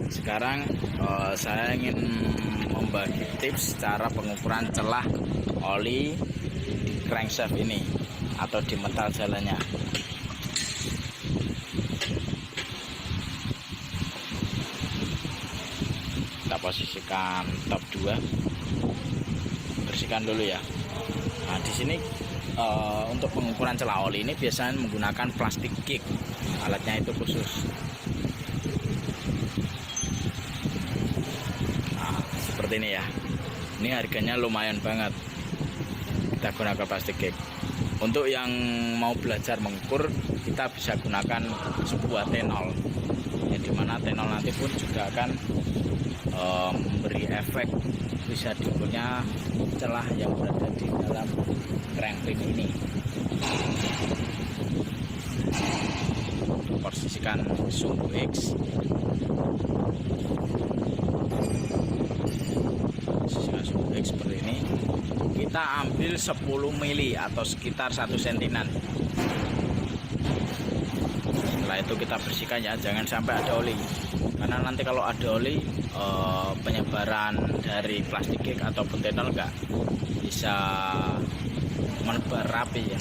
Sekarang saya ingin membagi tips cara pengukuran celah oli di crankshaft ini atau di metal jalannya. Kita posisikan top 2, bersihkan dulu ya. Nah di sini untuk pengukuran celah oli ini biasanya menggunakan plastik kick, alatnya itu khusus. Nah seperti ini ya, ini harganya lumayan banget, kita gunakan plastik kick. Untuk yang mau belajar mengukur, kita bisa gunakan sebuah tenol, ya, dimana tenol nanti pun juga akan memberi efek bisa diukurnya celah yang berada di dalam crankring ini. Posisikan sumbu X, posisikan sumbu X seperti ini. Kita ambil 10 mili atau sekitar 1 sentinan. Setelah itu kita bersihkan ya, jangan sampai ada oli, karena nanti kalau ada oli penyebaran dari plastik kick ataupun tenol nggak bisa menebar rapi ya.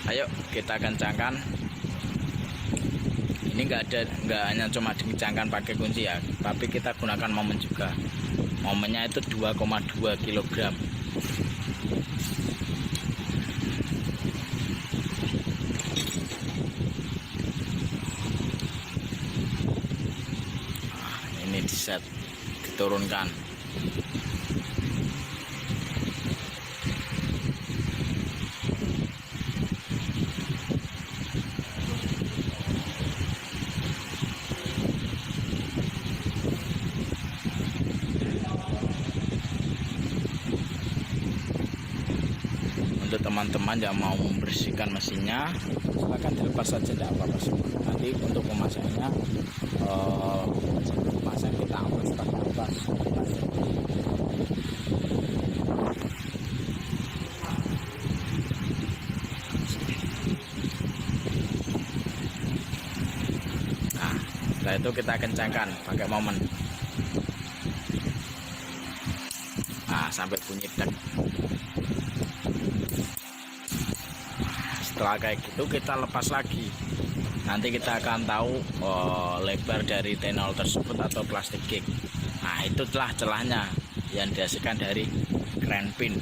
Ayo kita kencangkan. Ini nggak hanya cuma dikencangkan pakai kunci ya, tapi kita gunakan momen juga. Momennya itu 2,2 kg. ini di set, diturunkan. Untuk teman-teman yang mau membersihkan mesinnya, silahkan dilepas saja, tidak apa-apa semua. Nanti untuk pemasangannya pasang kita ambil pakai lepas. Nah, setelah itu kita kencangkan pakai momen. Nah, sampai bunyi dek. Setelah kayak gitu kita lepas lagi. Nanti kita akan tahu lebar dari tenol tersebut atau plastik kick. Nah, itu celah-celahnya yang dihasilkan dari crank pin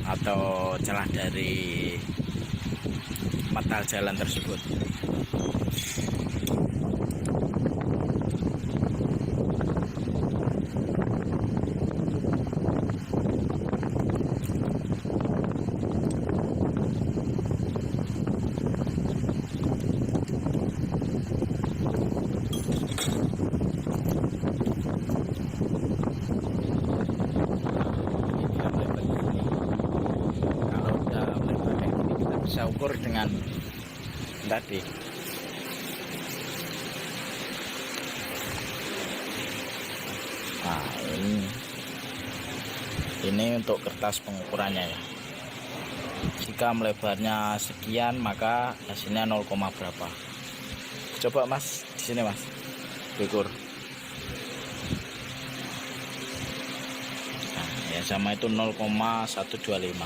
atau celah dari metal jalan tersebut. Bisa ukur dengan tadi. Nah, ini untuk kertas pengukurannya ya. Jika melebarnya sekian, maka hasilnya 0, berapa. Coba Mas, di sini Mas, ukur. Nah, ya sama itu 0,125.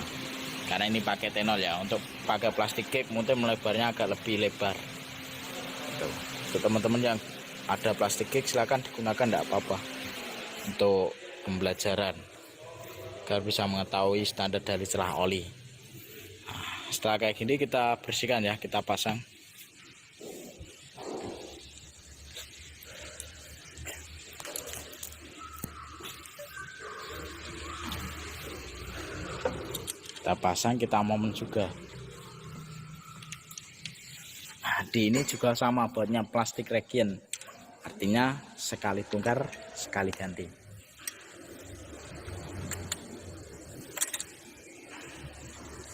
Karena ini pakai tenol ya. Untuk pakai plastik kick mungkin melebarnya agak lebih lebar. Untuk teman-teman yang ada plastik kick silahkan digunakan, tidak apa-apa, untuk pembelajaran agar bisa mengetahui standar dari celah oli. Nah, setelah kayak gini kita bersihkan ya, kita pasang. Kita pasang, kita momen juga. Nah, di ini juga sama buatnya plastik regen, artinya sekali bongkar sekali ganti.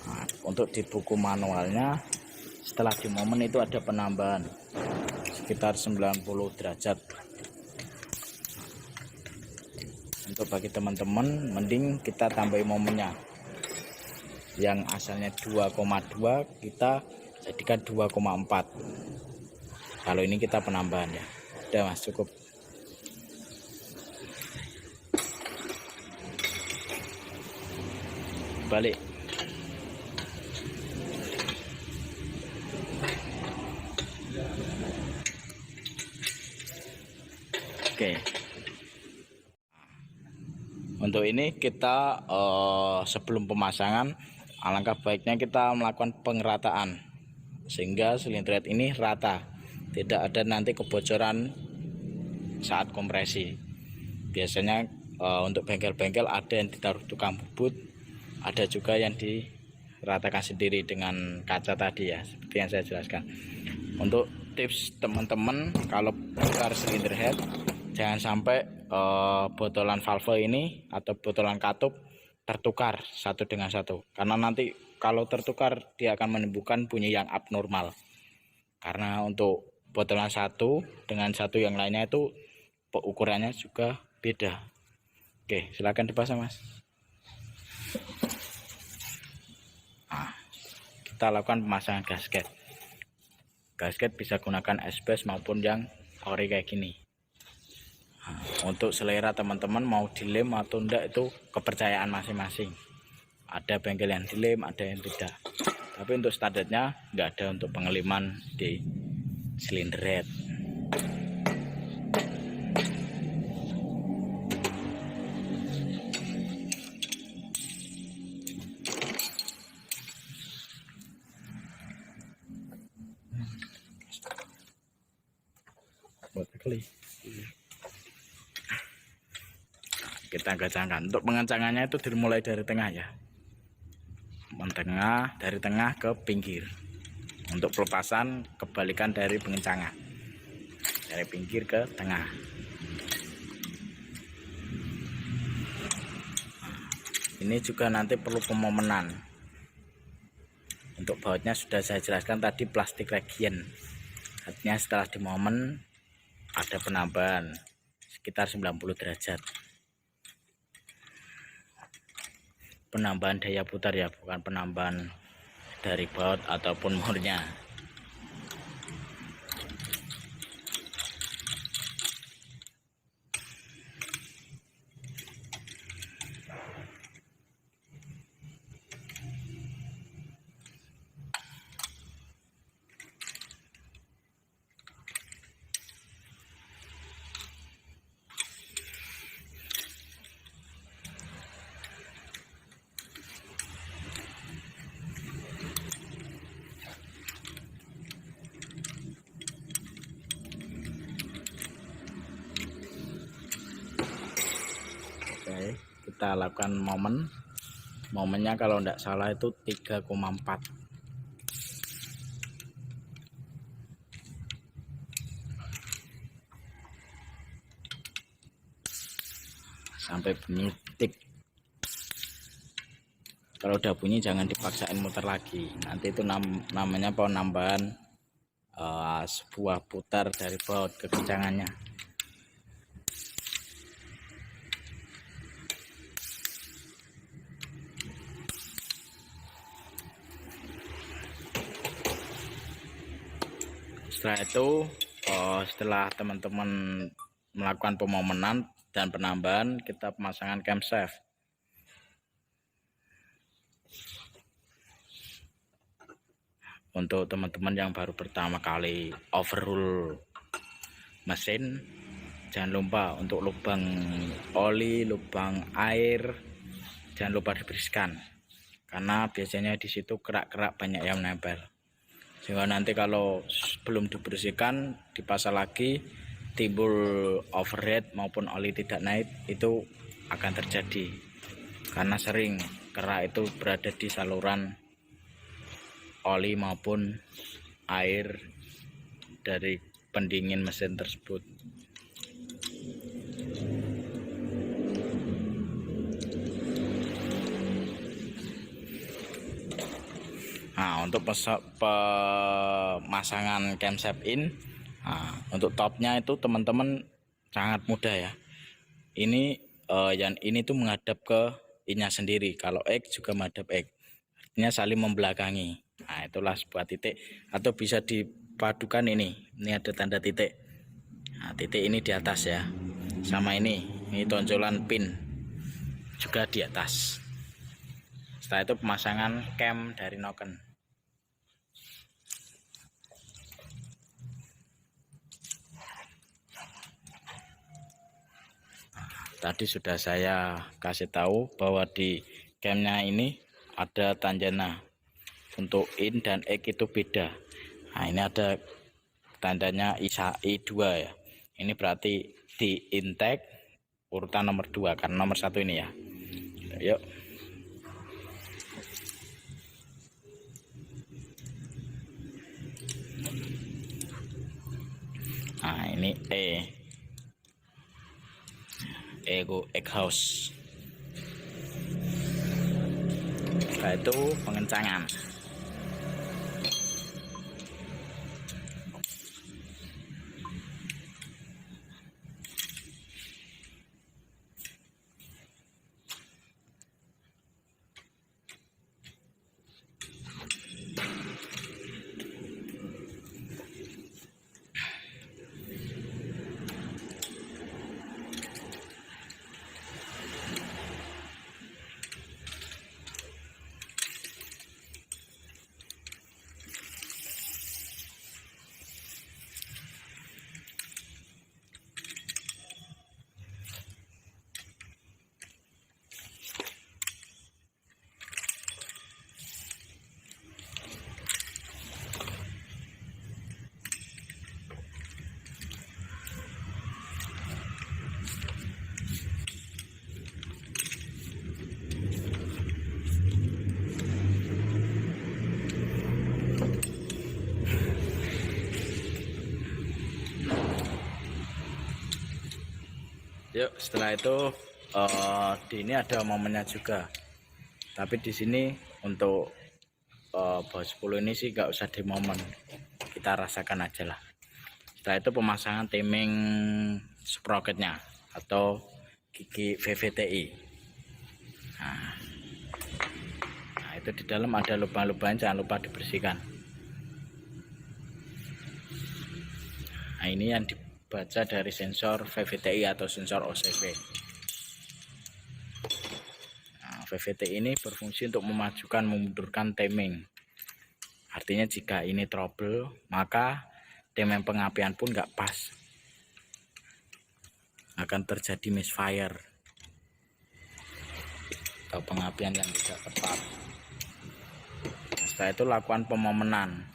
Nah, untuk di buku manualnya setelah di momen itu ada penambahan sekitar 90 derajat. Untuk bagi teman-teman mending kita tambahin momennya. Yang asalnya 2,2 kita jadikan 2,4. Kalau ini kita penambahan ya. Udah Mas, cukup. Balik. Oke. Untuk ini kita sebelum pemasangan, alangkah baiknya kita melakukan pengerataan sehingga silinder head ini rata, tidak ada nanti kebocoran saat kompresi. Biasanya untuk bengkel-bengkel ada yang ditaruh tukang bubut, ada juga yang diratakan sendiri dengan kaca tadi ya, seperti yang saya jelaskan. Untuk tips teman-teman kalau bongkar silinder head, jangan sampai botolan valve ini atau botolan katup tertukar satu dengan satu, karena nanti kalau tertukar dia akan menimbulkan bunyi yang abnormal, karena untuk botolan satu dengan satu yang lainnya itu ukurannya juga beda. Oke, silakan dipasang Mas. Nah, kita lakukan pemasangan gasket. Gasket bisa gunakan esbes maupun yang ori kayak gini. Nah, untuk selera teman-teman mau dilem atau enggak itu kepercayaan masing-masing. Ada bengkel yang dilem, ada yang tidak. Tapi untuk standarnya enggak ada untuk pengeliman di silinder head. Buat kali. kita kencangkan. Untuk pengencangannya itu dimulai dari tengah ya, mentengah, dari tengah ke pinggir. Untuk pelepasan kebalikan dari pengencangan, dari pinggir ke tengah. Ini juga nanti perlu pemomenan. Untuk bautnya sudah saya jelaskan tadi, plastik regen. Artinya setelah dimomen ada penambahan sekitar 90 derajat. Penambahan daya putar ya, bukan penambahan dari baut ataupun murnya. Oke, kita lakukan momennya kalau tidak salah itu 3,4 sampai bunyi tik. Kalau udah bunyi jangan dipaksain muter lagi, nanti itu namanya penambahan sebuah putar dari baut kekencangannya. Setelah itu, setelah teman-teman melakukan pemomenan dan penambahan, kita pemasangan camshaft. Untuk teman-teman yang baru pertama kali overhaul mesin, jangan lupa untuk lubang oli, lubang air, jangan lupa dibersihkan, karena biasanya di situ kerak-kerak banyak yang menempel. Sehingga nanti kalau belum dibersihkan, dipasang lagi, timbul overheat maupun oli tidak naik, itu akan terjadi. Karena sering kerak itu berada di saluran oli maupun air dari pendingin mesin tersebut. Nah, untuk pemasangan camshaft in, untuk topnya itu teman-teman sangat mudah ya. Ini yang ini tuh menghadap ke innya sendiri. Kalau X juga menghadap X, artinya saling membelakangi. Nah, itulah sebuah titik, atau bisa dipadukan ini ada tanda titik. Nah, titik ini di atas ya, sama ini tonjolan pin juga di atas. Setelah itu pemasangan cam dari noken. Tadi sudah saya kasih tahu bahwa di camnya ini ada tanjana. Untuk in dan X itu beda. Nah, ini ada tandanya I2 ya. Ini berarti di intake urutan nomor 2, karena nomor 1 ini ya. Yuk. Nah, ini ego exhaust. Setelah itu pengencangan. Yuk, setelah itu di ini ada momennya juga. Tapi di sini untuk baut 10 ini sih nggak usah di momen, kita rasakan aja lah. Setelah itu pemasangan timing sprocketnya atau gigi VVTi. Nah, itu di dalam ada lubang-lubang, jangan lupa dibersihkan. Nah, ini yang dibaca dari sensor VVTi atau sensor OCV. VVTi ini berfungsi untuk memajukan memundurkan timing. Artinya jika ini trouble, maka timing pengapian pun nggak pas, akan terjadi misfire atau pengapian yang tidak tepat. Nah, setelah itu lakukan pemomenan,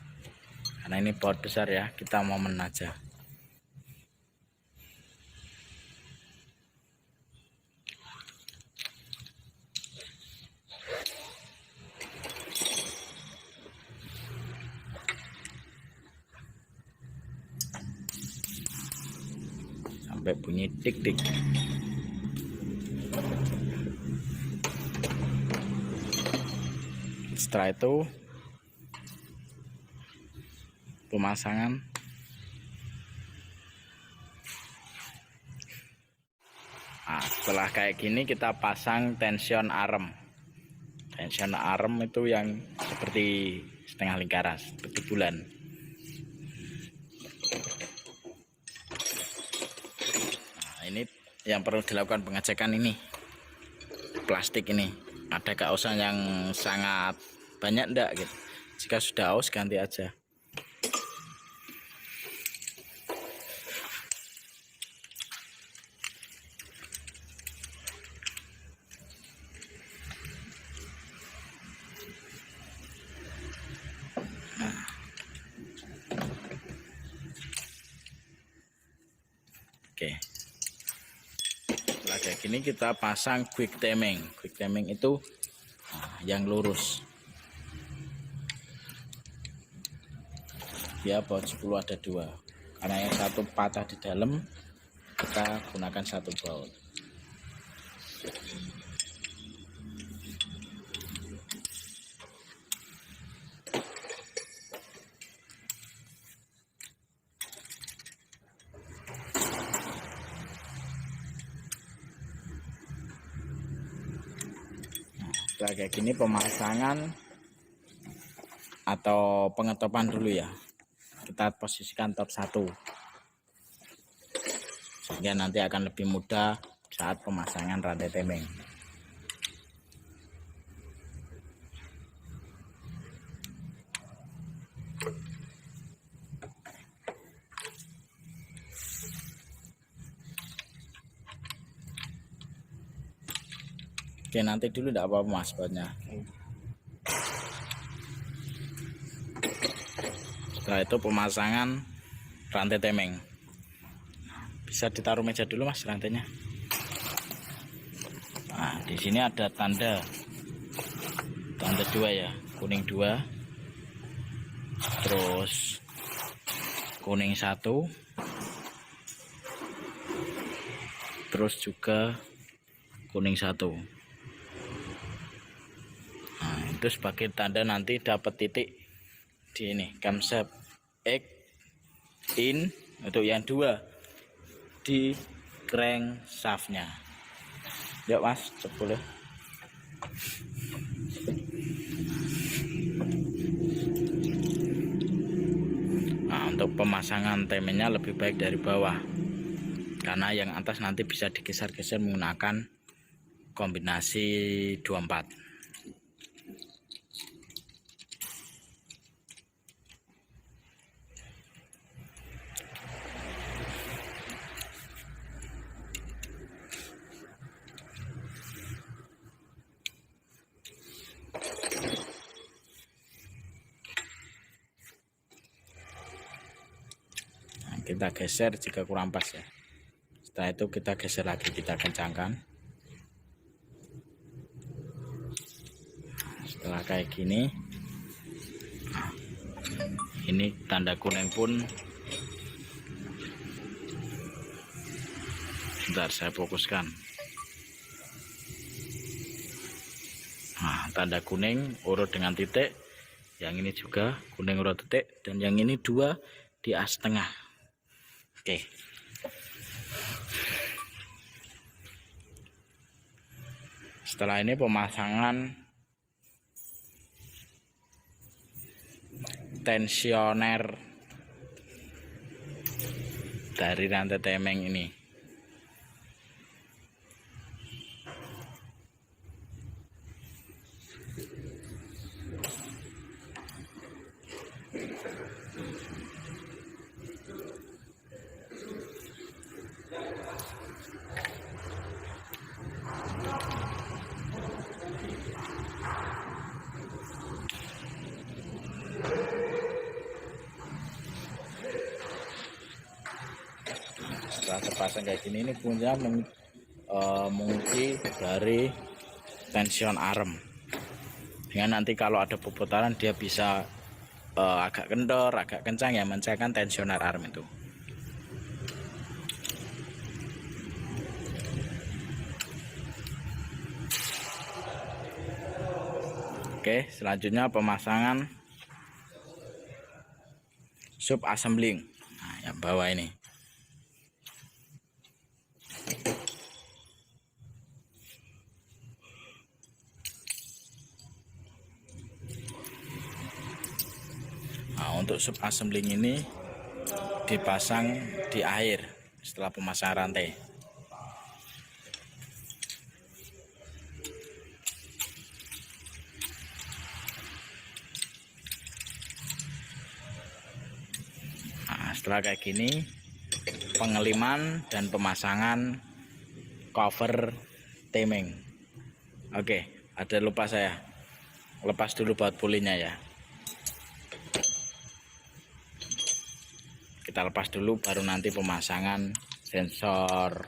karena ini baut besar ya, kita momen aja. Sampai bunyi tik-tik. Setelah itu pemasangan. Nah, setelah kayak gini kita pasang tension arm. Tension arm itu yang seperti setengah lingkaran, seperti bulan. Ini yang perlu dilakukan pengecekan, ini plastik ini ada keausan yang sangat banyak enggak gitu. Jika sudah aus ganti aja. Oke. Setelah kayak gini kita pasang quick timing. Quick timing itu yang lurus. Dia baut 10 ada 2. Karena yang satu patah di dalam, kita gunakan satu baut. Setelah kayak gini pemasangan atau pengetopan dulu ya, kita posisikan top 1 sehingga nanti akan lebih mudah saat pemasangan rantai timing. Oke, nanti dulu tidak apa-apa mas bautnya. Setelah itu pemasangan rantai timing. Bisa ditaruh meja dulu mas rantainya. Nah, di sini ada tanda 2 ya, kuning 2, terus kuning 1, terus juga kuning 1. Nah, itu sebagai tanda nanti dapat titik di ini camshaft X in untuk yang 2 di crankshaftnya. Yuk mas, boleh. Nah, untuk pemasangan timingnya lebih baik dari bawah, karena yang atas nanti bisa digeser-geser menggunakan kombinasi 24. Kita geser jika kurang pas ya. Setelah itu kita geser lagi, kita kencangkan. Setelah kayak gini, ini tanda kuning pun Bentar, saya fokuskan. Nah, tanda kuning urut dengan titik. Yang ini juga kuning urut titik. Dan yang ini 2 di as tengah. Oke. Setelah ini pemasangan tensioner dari rantai temeng ini. Setelah terpasang kayak gini, ini punya mengunci dari tension arm. Dengan nanti kalau ada puputaran dia bisa agak kendor, agak kencang ya, mencahkan tensioner arm itu. Oke, selanjutnya pemasangan sub assembling. Nah, yang bawah ini. Nah, untuk sub assembling ini dipasang di akhir setelah pemasangan rantai. Nah, setelah kayak gini, pengeliman dan pemasangan cover temeng. Oke, ada lupa saya. Lepas dulu baut pulinya ya. Kita lepas dulu baru nanti pemasangan sensor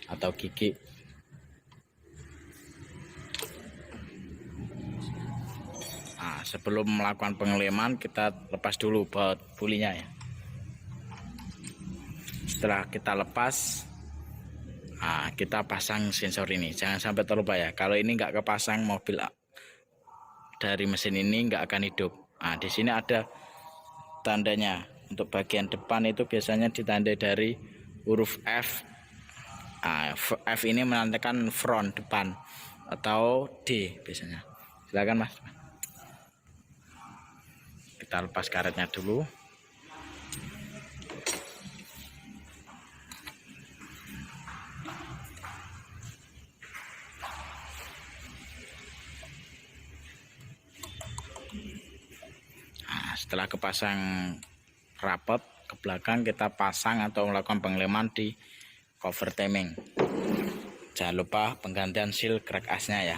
atau gigi. Nah, sebelum melakukan pengeleman kita lepas dulu baut pulinya ya. Setelah kita lepas, nah, kita pasang sensor ini. Jangan sampai terlupa ya. Kalau ini nggak kepasang, mobil dari mesin ini nggak akan hidup. Nah, di sini ada tandanya. Untuk bagian depan itu biasanya ditandai dari huruf F. Nah, F ini menandakan front depan atau D biasanya. Silakan Mas. Kita lepas karetnya dulu. Nah, setelah kepasang rapat ke belakang, kita pasang atau melakukan pengeleman di cover temeng. Jangan lupa penggantian seal crack asnya ya.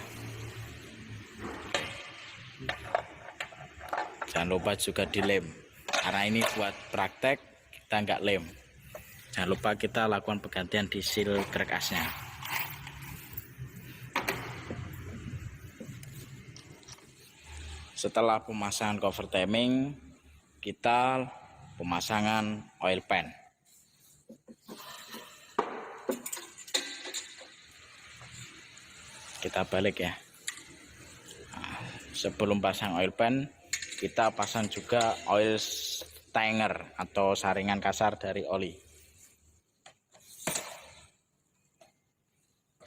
Jangan lupa juga dilem, karena ini buat praktek kita nggak lem. Jangan lupa kita lakukan penggantian di seal crack asnya. Setelah pemasangan cover temeng, kita pemasangan oil pan. Kita balik ya. Nah, sebelum pasang oil pan, kita pasang juga oil stanger atau saringan kasar dari oli.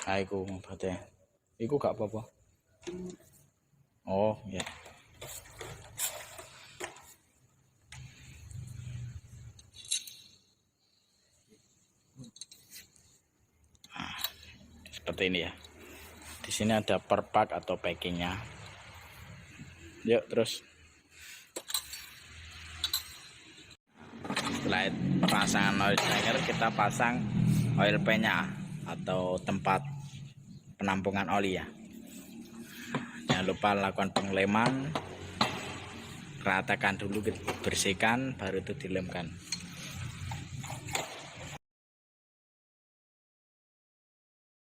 Nah, iku berarti. Iku gak apa-apa. Oh ya. Seperti ini ya. Di sini ada per pack atau packingnya. Yuk terus. Setelah pasangan oil stanger, kita pasang oil pan-nya atau tempat penampungan oli ya. Jangan lupa lakukan pengeleman, ratakan dulu, bersihkan, baru itu dilemkan.